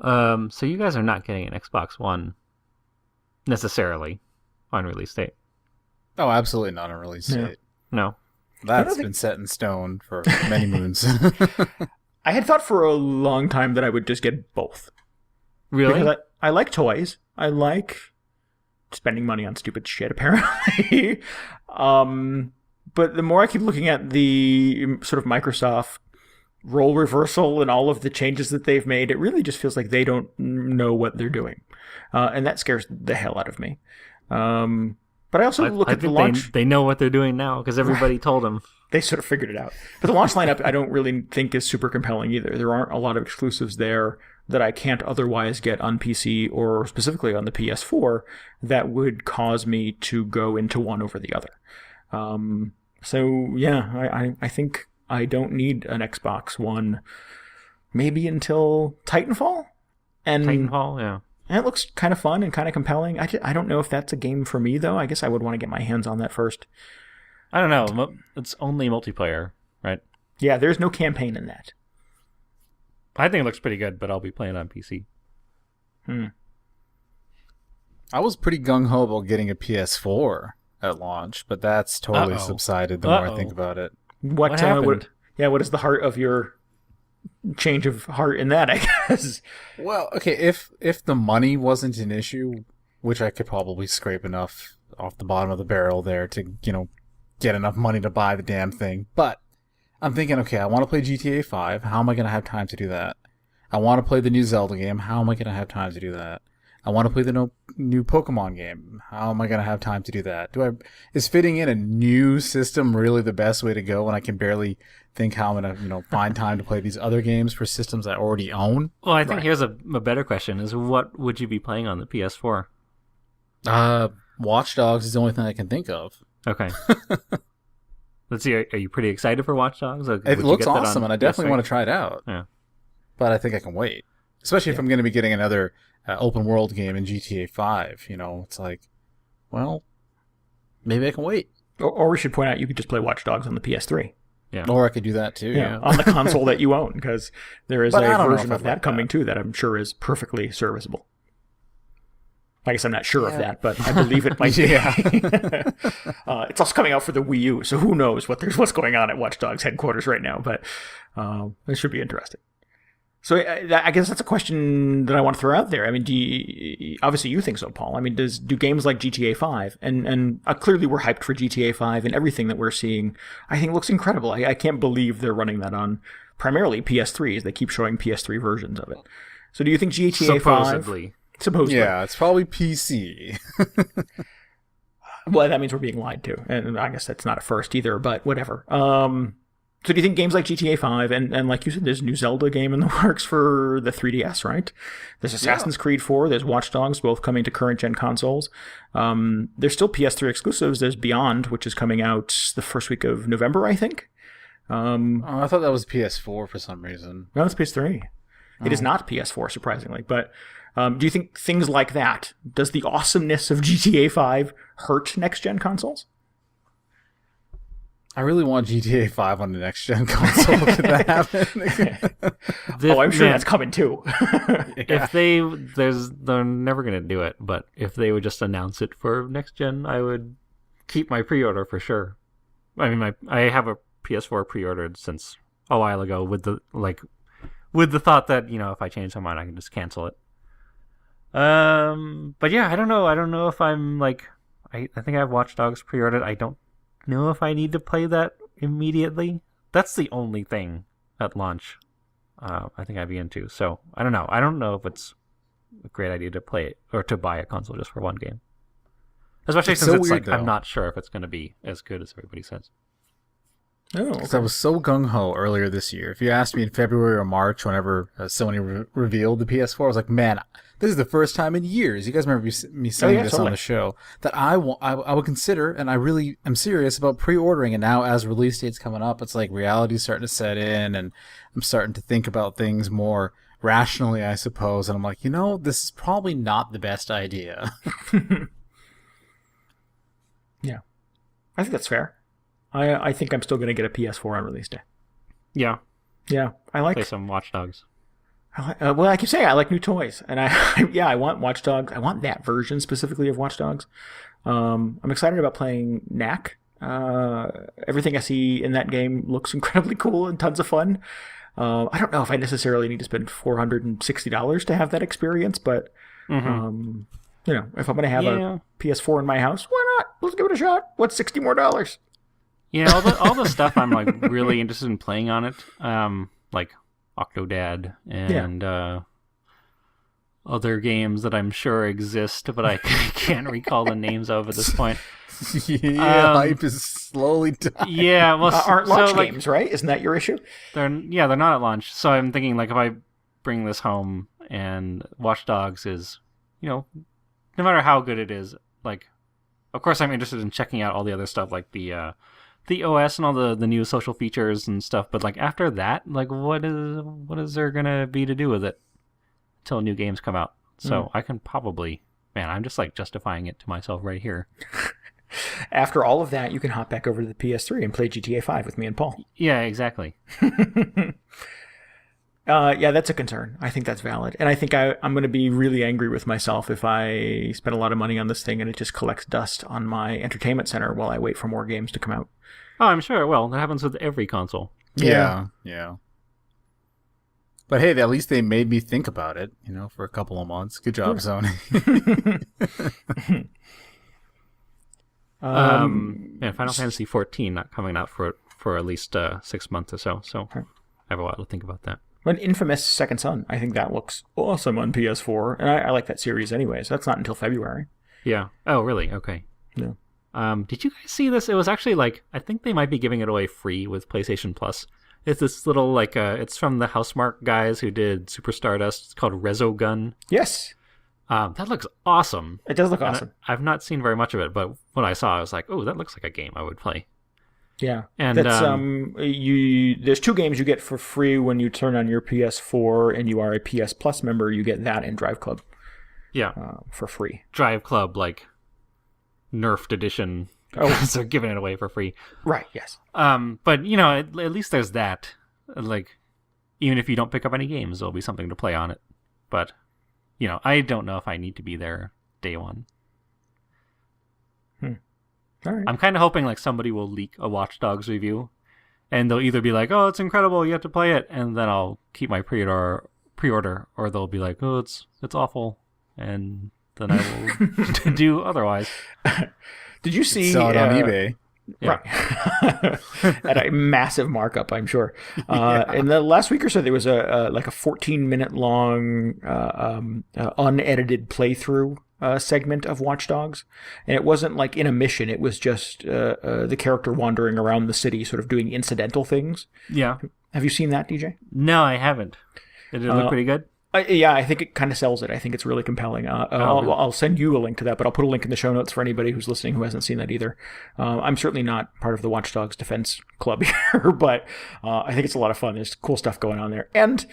So you guys are not getting an Xbox One necessarily on release date? Oh, absolutely not on release date. No. That's been set in stone for many moons. I had thought for a long time that I would just get both. Really? Because I like toys. I like spending money on stupid shit, apparently. But the more I keep looking at the sort of Microsoft role reversal and all of the changes that they've made, it really just feels like they don't know what they're doing. And that scares the hell out of me. But I also look at the launch. They know what they're doing now because everybody told them. They sort of figured it out. But the launch lineup I don't really think is super compelling either. There aren't a lot of exclusives there. that I can't otherwise get on PC or specifically on the PS4 that would cause me to go into one over the other. So yeah, I think I don't need an Xbox One maybe until Titanfall. And Titanfall, yeah. And it looks kind of fun and kind of compelling. I don't know if that's a game for me, though. I guess I would want to get my hands on that first. I don't know. It's only multiplayer, right? Yeah, there's no campaign in that. I think it looks pretty good, but I'll be playing on PC. I was pretty gung-ho about getting a PS4 at launch, but that's totally subsided the more I think about it. What happened? What is the heart of your change of heart in that, I guess? Well, okay, if the money wasn't an issue, which I could probably scrape enough off the bottom of the barrel there to, get enough money to buy the damn thing. But I'm thinking, okay, I want to play GTA 5. How am I going to have time to do that? I want to play the new Zelda game. How am I going to have time to do that? I want to play the new Pokemon game. How am I going to have time to do that? Is fitting in a new system really the best way to go when I can barely think how I'm going to, find time to play these other games for systems I already own? Well, I think here's a better question: is what would you be playing on the PS4? Watch Dogs is the only thing I can think of. Okay. Let's see. Are you pretty excited for Watch Dogs? It looks awesome, and I definitely want to try it out. Yeah. But I think I can wait, especially if I'm going to be getting another open world game in GTA 5. It's like, well, maybe I can wait. Or we should point out you could just play Watch Dogs on the PS3. Yeah. Or I could do that too. Yeah. On the console that you own, because there is a version of that coming too that I'm sure is perfectly serviceable. I guess I'm not sure of that, but I believe it might be. It's also coming out for the Wii U, so who knows what's going on at Watch Dogs headquarters right now, but it should be interesting. So I guess that's a question that I want to throw out there. I mean, obviously you think so, Paul. I mean, do games like GTA 5, and clearly we're hyped for GTA 5, and everything that we're seeing, I think looks incredible. I can't believe they're running that on primarily PS3s. They keep showing PS3 versions of it. So do you think GTA 5... Supposedly. Yeah, it's probably PC. Well, that means we're being lied to, and I guess that's not a first either, but whatever. So do you think games like GTA 5, and like you said, there's a new Zelda game in the works for the 3DS, right? There's Assassin's Creed 4, there's Watch Dogs, both coming to current-gen consoles. There's still PS3 exclusives. There's Beyond, which is coming out the first week of November, I think. I thought that was PS4 for some reason. No, it's PS3. It is not PS4, surprisingly, but... do you think things like that, does the awesomeness of GTA 5 hurt next-gen consoles? I really want GTA 5 on the next-gen console. Could that happen? I'm sure that's coming too. If they're never going to do it, but if they would just announce it for next-gen, I would keep my pre-order for sure. I mean, I have a PS4 pre-ordered since a while ago with the thought that, if I change my mind, I can just cancel it. But yeah, I don't know. I don't know if I'm I think I have Watch Dogs pre-ordered. I don't know if I need to play that immediately. That's the only thing at launch I think I'd be into. So I don't know. I don't know if it's a great idea to play it or to buy a console just for one game. Especially since it's weird, I'm not sure if it's going to be as good as everybody says. Oh, because I was so gung-ho earlier this year. If you asked me in February or March, whenever Sony revealed the PS4, I was like, man, this is the first time in years, you guys remember me saying this on the show, that I would consider, and I really am serious about pre-ordering, and now as release date's coming up, it's like reality's starting to set in, and I'm starting to think about things more rationally, I suppose, and I'm like, this is probably not the best idea. Yeah. I think that's fair. I think I'm still going to get a PS4 on release day. Yeah. Yeah. Play some Watch Dogs. Well, I keep saying I like new toys. And I want Watch Dogs. I want that version specifically of Watch Dogs. I'm excited about playing Knack. Everything I see in that game looks incredibly cool and tons of fun. I don't know if I necessarily need to spend $460 to have that experience, but if I'm going to have a PS4 in my house, why not? Let's give it a shot. What's $60 more? Yeah, all the stuff I'm really interested in playing on it, like Octodad and other games that I'm sure exist, but I can't recall the names of at this point. Hype is slowly dying. Yeah, well, aren't launch games, right? Isn't that your issue? They're not at launch. So I'm thinking if I bring this home and Watch Dogs is, no matter how good it is, like, of course I'm interested in checking out all the other stuff, like the OS and all the new social features and stuff. But like after that, like what is there gonna be to do with it until new games come out? So I can probably, man, I'm just like justifying it to myself right here. After all of that, you can hop back over to the PS3 and play GTA 5 with me and Paul. Yeah, exactly. Yeah, that's a concern. I think that's valid. And I think I'm going to be really angry with myself if I spend a lot of money on this thing and it just collects dust on my entertainment center while I wait for more games to come out. Oh, I'm sure it will. That happens with every console. Yeah. But hey, at least they made me think about it, for a couple of months. Good job, Sony. Final Fantasy 14 not coming out for at least 6 months or so. So I have a while to think about that. An Infamous Second Son, I think that looks awesome on PS4, and I like that series anyway, so that's not until February. Yeah. Oh, really? Okay. Yeah. Did you guys see this? It was actually I think they might be giving it away free with PlayStation Plus. It's this little, it's from the Housemarque guys who did Super Stardust. It's called Resogun. Yes. That looks awesome. It does look awesome. I've not seen very much of it, but when I saw it, I was like, oh, that looks like a game I would play. Yeah, and that's there's 2 games you get for free when you turn on your PS4 and you are a PS Plus member. You get that and Drive Club. Yeah, for free. Drive Club, like nerfed edition. Because they're giving it away for free. Right. Yes. But at least there's that. Like, even if you don't pick up any games, there'll be something to play on it. But I don't know if I need to be there day one. All right. I'm kind of hoping somebody will leak a Watch Dogs review, and they'll either be like, "Oh, it's incredible, you have to play it," and then I'll keep my pre-order, or they'll be like, "Oh, it's awful," and then I will do otherwise. Did you see? Sell it on eBay. Yeah. Right. At a massive markup, I'm sure. In the last week or so, there was a 14-minute long unedited playthrough segment of Watch Dogs, and it wasn't in a mission. It was just the character wandering around the city, sort of doing incidental things. Yeah. Have you seen that, DJ? No, I haven't. Did it look pretty good? Yeah, I think it kind of sells it. I think it's really compelling. I'll send you a link to that, but I'll put a link in the show notes for anybody who's listening who hasn't seen that either. I'm certainly not part of the Watch Dogs Defense Club here, but I think it's a lot of fun. There's cool stuff going on there. And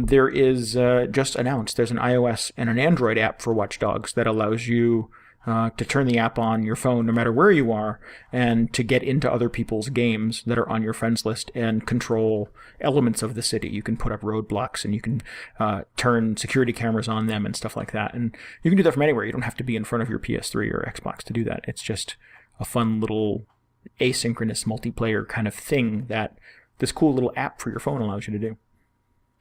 there is just announced, there's an iOS and an Android app for Watch Dogs that allows you to turn the app on your phone no matter where you are and to get into other people's games that are on your friends list and control elements of the city. You can put up roadblocks and you can turn security cameras on them and stuff like that. And you can do that from anywhere. You don't have to be in front of your PS3 or Xbox to do that. It's just a fun little asynchronous multiplayer kind of thing that this cool little app for your phone allows you to do.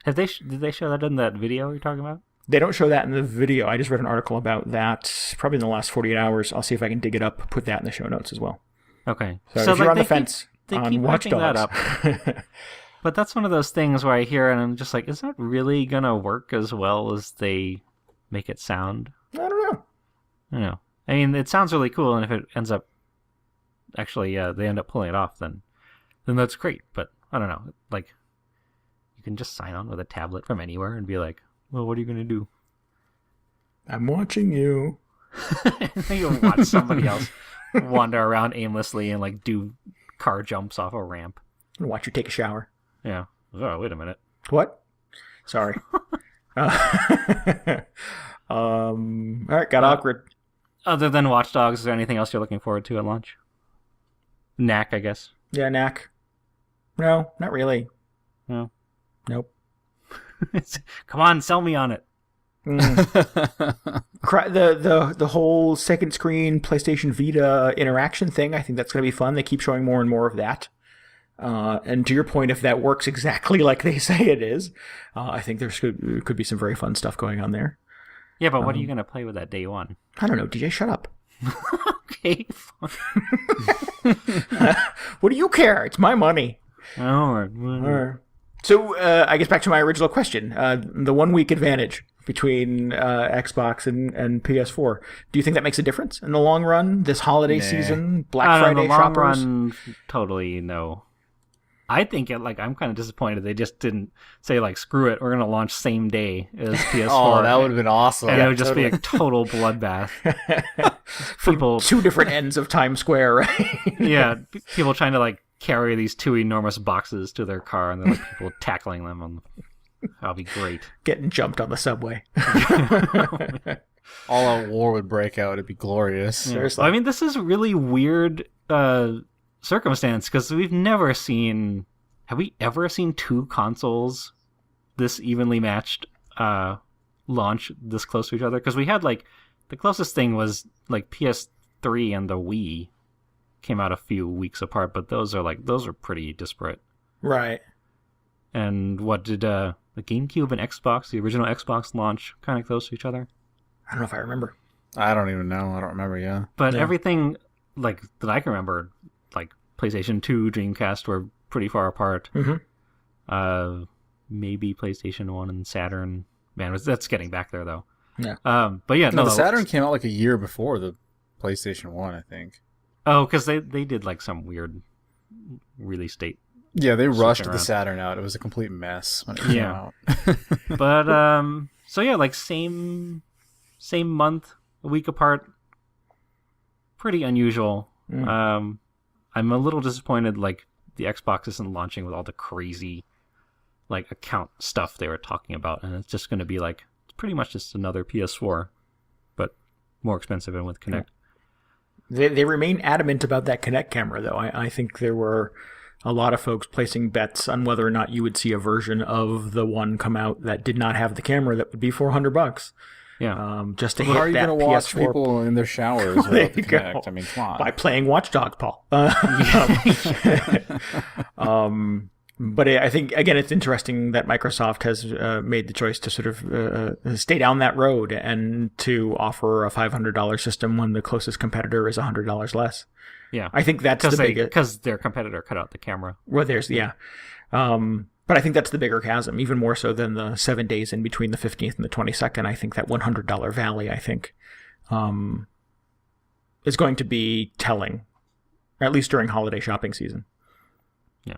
Did they show that in that video you're talking about? They don't show that in the video. I just read an article about that probably in the last 48 hours. I'll see if I can dig it up, put that in the show notes as well. Okay. So if you're on the fence they on keep Watch hyping that Dogs. up. But that's one of those things where I hear and I'm just like, is that really going to work as well as they make it sound? I don't know. I don't know. I mean, it sounds really cool, and if it ends up actually they end up pulling it off, then that's great. But I don't know. You can just sign on with a tablet from anywhere and be like, well, what are you going to do? I'm watching you. You watch somebody else wander around aimlessly and do car jumps off a ramp. And watch you take a shower. Yeah. Oh, wait a minute. What? Sorry. All right, got awkward. Other than Watch Dogs, is there anything else you're looking forward to at launch? Knack, I guess. Yeah, Knack. No, not really. No. Nope. Come on, sell me on it. The whole second screen PlayStation Vita interaction thing, I think that's going to be fun. They keep showing more and more of that. And to your point, if that works exactly like they say it is, I think there could be some very fun stuff going on there. Yeah, but what are you going to play with that day one? I don't know. DJ, shut up. Okay, fine. What do you care? It's my money. All right. So I guess back to my original question, the 1 week advantage between Xbox and PS4. Do you think that makes a difference in the long run? This holiday season, Black Friday in the long shoppers? run, totally no. I think I'm kind of disappointed they just didn't say like, screw it, we're gonna launch same day as PS4. Oh, that would have been awesome. And it would just be a total bloodbath. People, Two different ends of Times Square, right? yeah, people trying to like carry these two enormous boxes to their car, and then like people tackling them. That'll be great. Getting jumped on the subway. All out war would break out. It'd be glorious. Yeah. I mean, this is really weird circumstance because we've never seen. Have we ever seen two consoles this evenly matched launch this close to each other? Because we had like the closest thing was like PS3 and the Wii came out a few weeks apart, but those are pretty disparate. Right. And what did the GameCube and Xbox, the original Xbox, launch kind of close to each other? I don't know if I remember. I don't even know. I don't remember, yeah. But everything like that I can remember, like PlayStation 2, Dreamcast were pretty far apart. Mm-hmm. Maybe PlayStation 1 and Saturn. Man, that's getting back there, though. Yeah. But yeah, no, the Saturn came out like a year before the PlayStation 1, I think. Oh, because they did like some weird release date. Yeah, they rushed the Saturn out. It was a complete mess when it came out. But, so yeah, like same month, a week apart. Pretty unusual. I'm a little disappointed, like, the Xbox isn't launching with all the crazy, like, account stuff they were talking about. And it's just going to be, like, it's pretty much just another PS4, but more expensive and with Kinect. They remain adamant about that Kinect camera, though. I think there were a lot of folks placing bets on whether or not you would see a version of the one come out that did not have the camera that would be $400. Yeah. Just to How hit are you that going to watch PS4 people in their showers without the Kinect? I mean, come on. by playing Watch Dogs, Paul. But I think, again, it's interesting that Microsoft has made the choice to sort of stay down that road and to offer a $500 system when the closest competitor is $100 less. Yeah. I think that's the biggest... Because their competitor cut out the camera. Well, but I think that's the bigger chasm, even more so than the 7 days in between the 15th and the 22nd. I think that $100 valley, is going to be telling, at least during holiday shopping season. Yeah.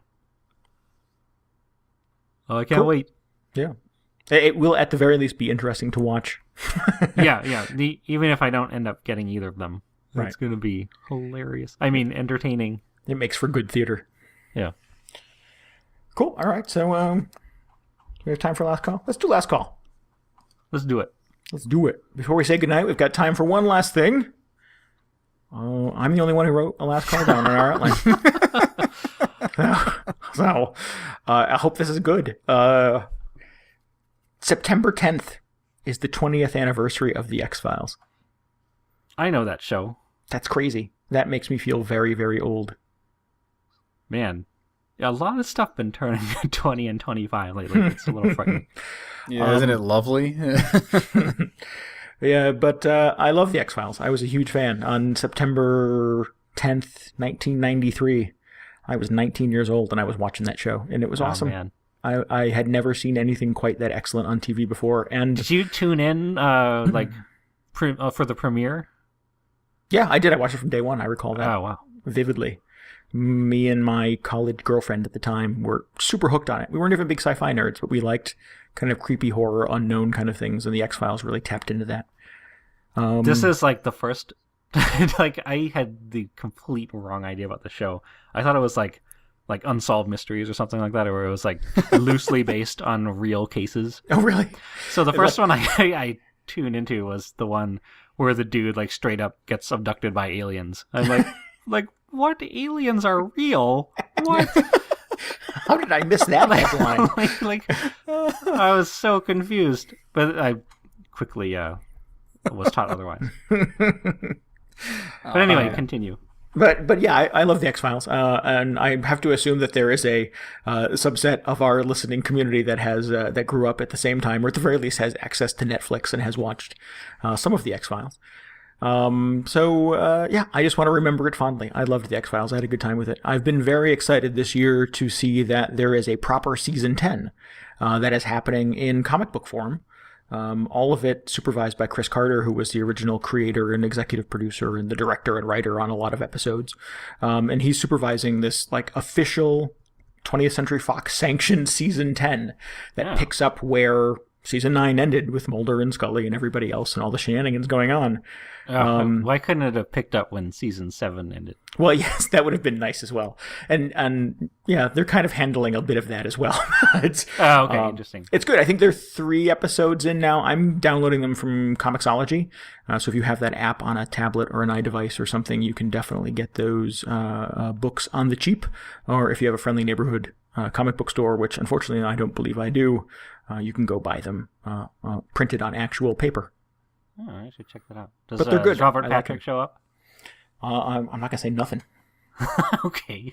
Oh, I can't wait. Yeah. It will, at the very least, be interesting to watch. Yeah. Even if I don't end up getting either of them, right. It's going to be hilarious. I mean, entertaining. It makes for good theater. Yeah. Cool. All right. So, we have time for last call? Let's do last call. Let's do it. Let's do it. Before we say goodnight, we've got time for one last thing. Oh, I'm the only one who wrote a last call down in our outline. So, I hope this is good. September 10th is the 20th anniversary of The X-Files. I know that show. That's crazy. That makes me feel very, very old. Man, a lot of stuff been turning 20 and 25 lately. It's a little frightening. Yeah, isn't it lovely? Yeah, but I love The X-Files. I was a huge fan. On September 10th, 1993, I was 19 years old and I was watching that show, and it was awesome. Man. I had never seen anything quite that excellent on TV before. And did you tune in for the premiere? Yeah, I did. I watched it from day one. I recall that. Oh, wow. Vividly. Me and my college girlfriend at the time were super hooked on it. We weren't even big sci-fi nerds, but we liked kind of creepy horror, unknown kind of things, and the X-Files really tapped into that. This is like the first... like, I had the complete wrong idea about the show. I thought it was like Unsolved Mysteries or something like that, or it was like loosely based on real cases. Oh, really? So the first one I tuned into was the one where the dude like straight up gets abducted by aliens. I'm like, what aliens are real? What? How did I miss that headline? I was so confused, but I quickly was taught otherwise. But anyway, continue. But yeah, I love the X-Files, and I have to assume that there is a subset of our listening community that has that grew up at the same time, or at the very least has access to Netflix and has watched some of the X-Files. Yeah, I just want to remember it fondly. I loved the X-Files. I had a good time with it. I've been very excited this year to see that there is a proper season 10 that is happening in comic book form. All of it supervised by Chris Carter, who was the original creator and executive producer and the director and writer on a lot of episodes. And he's supervising this like official 20th Century Fox sanctioned season 10 that Yeah. picks up where season 9 ended with Mulder and Scully and everybody else and all the shenanigans going on. Why couldn't it have picked up when season 7 ended? Well, yes, that would have been nice as well. And yeah, they're kind of handling a bit of that as well. It's, Okay, interesting. It's good. I think they're 3 episodes in now. I'm downloading them from Comixology. So if you have that app on a tablet or an iDevice or something, you can definitely get those books on the cheap. Or if you have a friendly neighborhood comic book store, which unfortunately I don't believe I do, you can go buy them printed on actual paper. Oh, I should check that out. Does, But they're good. Does Robert I like Patrick them. show up? I'm not going to say nothing. Okay.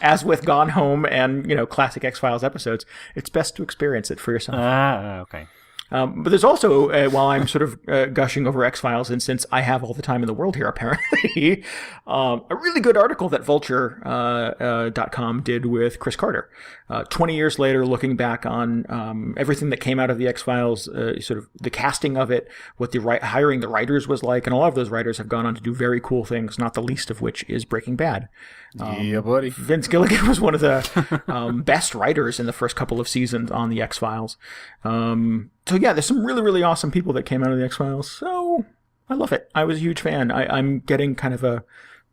As with Gone Home and, classic X-Files episodes, it's best to experience it for yourself. Okay. But there's also, while I'm sort of gushing over X-Files, and since I have all the time in the world here, apparently, a really good article that Vulture.com did with Chris Carter. 20 years later, looking back on everything that came out of the X-Files, sort of the casting of it, what the hiring the writers was like, and a lot of those writers have gone on to do very cool things, not the least of which is Breaking Bad. Yeah, buddy. Vince Gilligan was one of the best writers in the first couple of seasons on the X-Files. So yeah, there's some really, really awesome people that came out of the X-Files. So I love it. I was a huge fan. I'm getting kind of a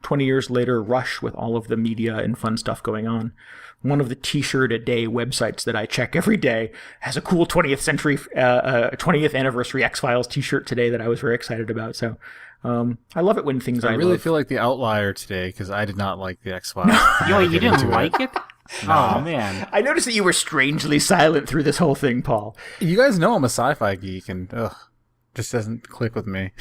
20 years later rush with all of the media and fun stuff going on. One of the T-shirt a day websites that I check every day has a cool 20th anniversary X-Files T-shirt today that I was very excited about. So I love it when things I really love. feel like the outlier today because I did not like the X-Files. Yo, you didn't like it? Oh, man. I noticed that you were strangely silent through this whole thing, Paul. You guys know I'm a sci-fi geek, and just doesn't click with me.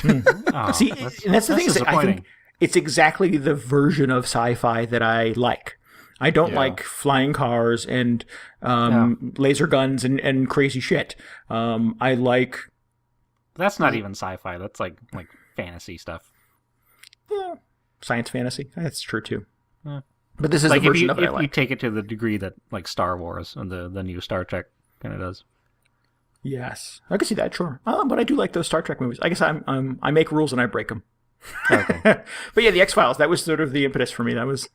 Oh, See, and that's the thing is that I disappointing. think it's exactly the version of sci-fi that I like. I don't Yeah. like flying cars and laser guns and crazy shit. I like That's not even sci-fi. That's like fantasy stuff. science fantasy. That's true too. Yeah. But this is Like the if version you of it I if you like. take it to the degree that like Star Wars and the new Star Trek kind of does. Yes, I can see that. Sure, but I do like those Star Trek movies. I guess I make rules and I break them. Okay. But yeah, the X-Files, that was sort of the impetus for me. That was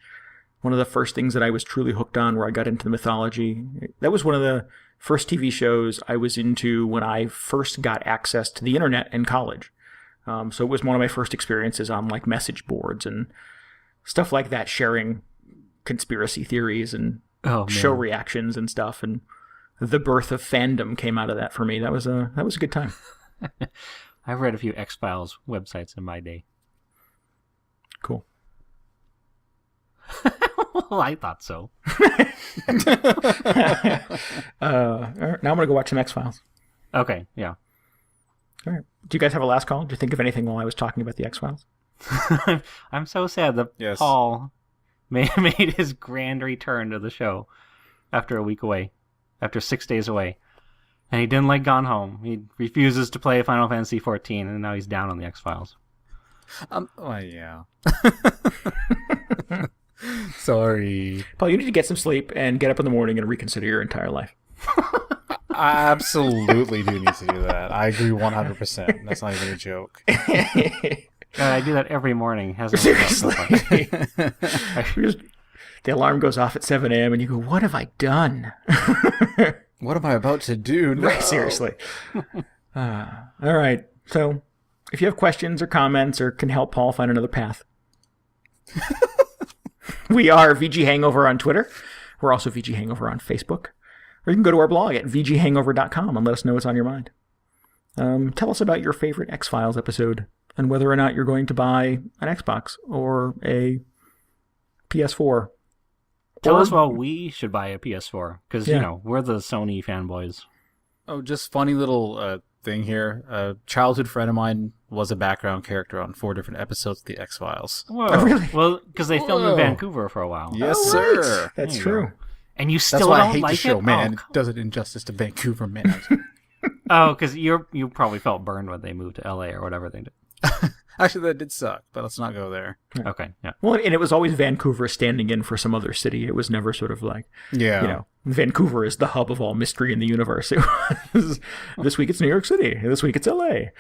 one of the first things that I was truly hooked on, where I got into the mythology. That was one of the first TV shows I was into when I first got access to the internet in college. So it was one of my first experiences on like message boards and stuff like that, sharing conspiracy theories and Oh, man. show reactions and stuff. And the birth of fandom came out of that for me. That was a good time. I've read a few X-Files websites in my day. Cool. Well, I thought so. All right, now I'm gonna go watch some X-Files. Okay, yeah. All right. Do you guys have a last call? Did you think of anything while I was talking about the X-Files? I'm so sad that Yes. Paul made his grand return to the show after a week away, after 6 days away. And he didn't like Gone Home. He refuses to play Final Fantasy XIV, and now he's down on the X-Files. Well, yeah. Sorry. Paul, you need to get some sleep and get up in the morning and reconsider your entire life. I absolutely do need to do that. I agree 100%. That's not even a joke. I do that every morning. Hasn't worked out so far. Seriously. The alarm goes off at 7 a.m. and you go, what have I done? What am I about to do? No. Right, seriously. All right. So if you have questions or comments or can help Paul find another path, we are VG Hangover on Twitter. We're also VG Hangover on Facebook. Or you can go to our blog at vghangover.com and let us know what's on your mind. Tell us about your favorite X-Files episode and whether or not you're going to buy an Xbox or a PS4. Tell Or- us why we should buy a PS4, because, Yeah. we're the Sony fanboys. Oh, just funny little thing here. A childhood friend of mine was a background character on 4 different episodes of the X-Files. Whoa. Oh, really? Well, because they filmed in Whoa. Vancouver for a while. Yes, Oh, sir. right. That's There you true. go. And you That's still why don't I hate like the show, it? man. Oh, It does it injustice to Vancouver, man. because you probably felt burned when they moved to LA or whatever they did. Actually, that did suck, but let's not go there. Okay, yeah. Well, and it was always Vancouver standing in for some other city. It was never sort of like, Yeah. Vancouver is the hub of all mystery in the universe. It was, this week it's New York City. This week it's LA.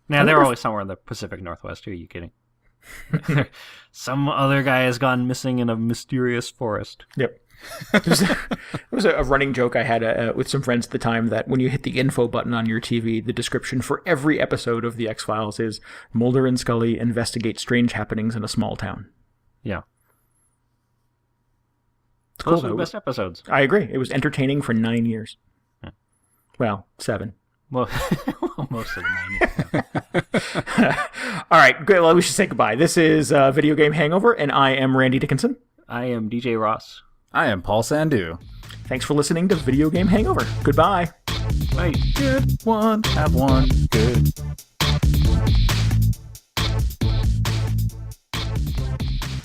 Now, they're always somewhere in the Pacific Northwest, too. Are you kidding? Some other guy has gone missing in a mysterious forest. Yep. It was a running joke I had with some friends at the time that when you hit the info button on your TV, the description for every episode of The X-Files is Mulder and Scully investigate strange happenings in a small town. Yeah. It's Those cool, are the though. best episodes. I agree. It was entertaining for 9 years. Yeah. Well, 7. Well, most of the 90s. All right, good. Well, we should say goodbye. This is Video Game Hangover, and I am Randy Dickinson. I am DJ Ross. I am Paul Sandu. Thanks for listening to Video Game Hangover. Goodbye. Bye. Good one, have one, good.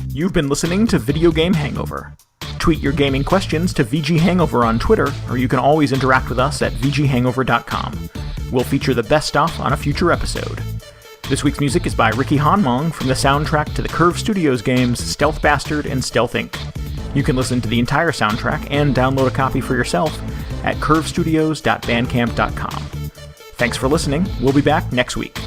You've been listening to Video Game Hangover. Tweet your gaming questions to VG Hangover on Twitter, or you can always interact with us at vghangover.com. We'll feature the best stuff on a future episode. This week's music is by Ricky Hanmong from the soundtrack to the Curve Studios games Stealth Bastard and Stealth Inc. You can listen to the entire soundtrack and download a copy for yourself at curvestudios.bandcamp.com. Thanks for listening. We'll be back next week.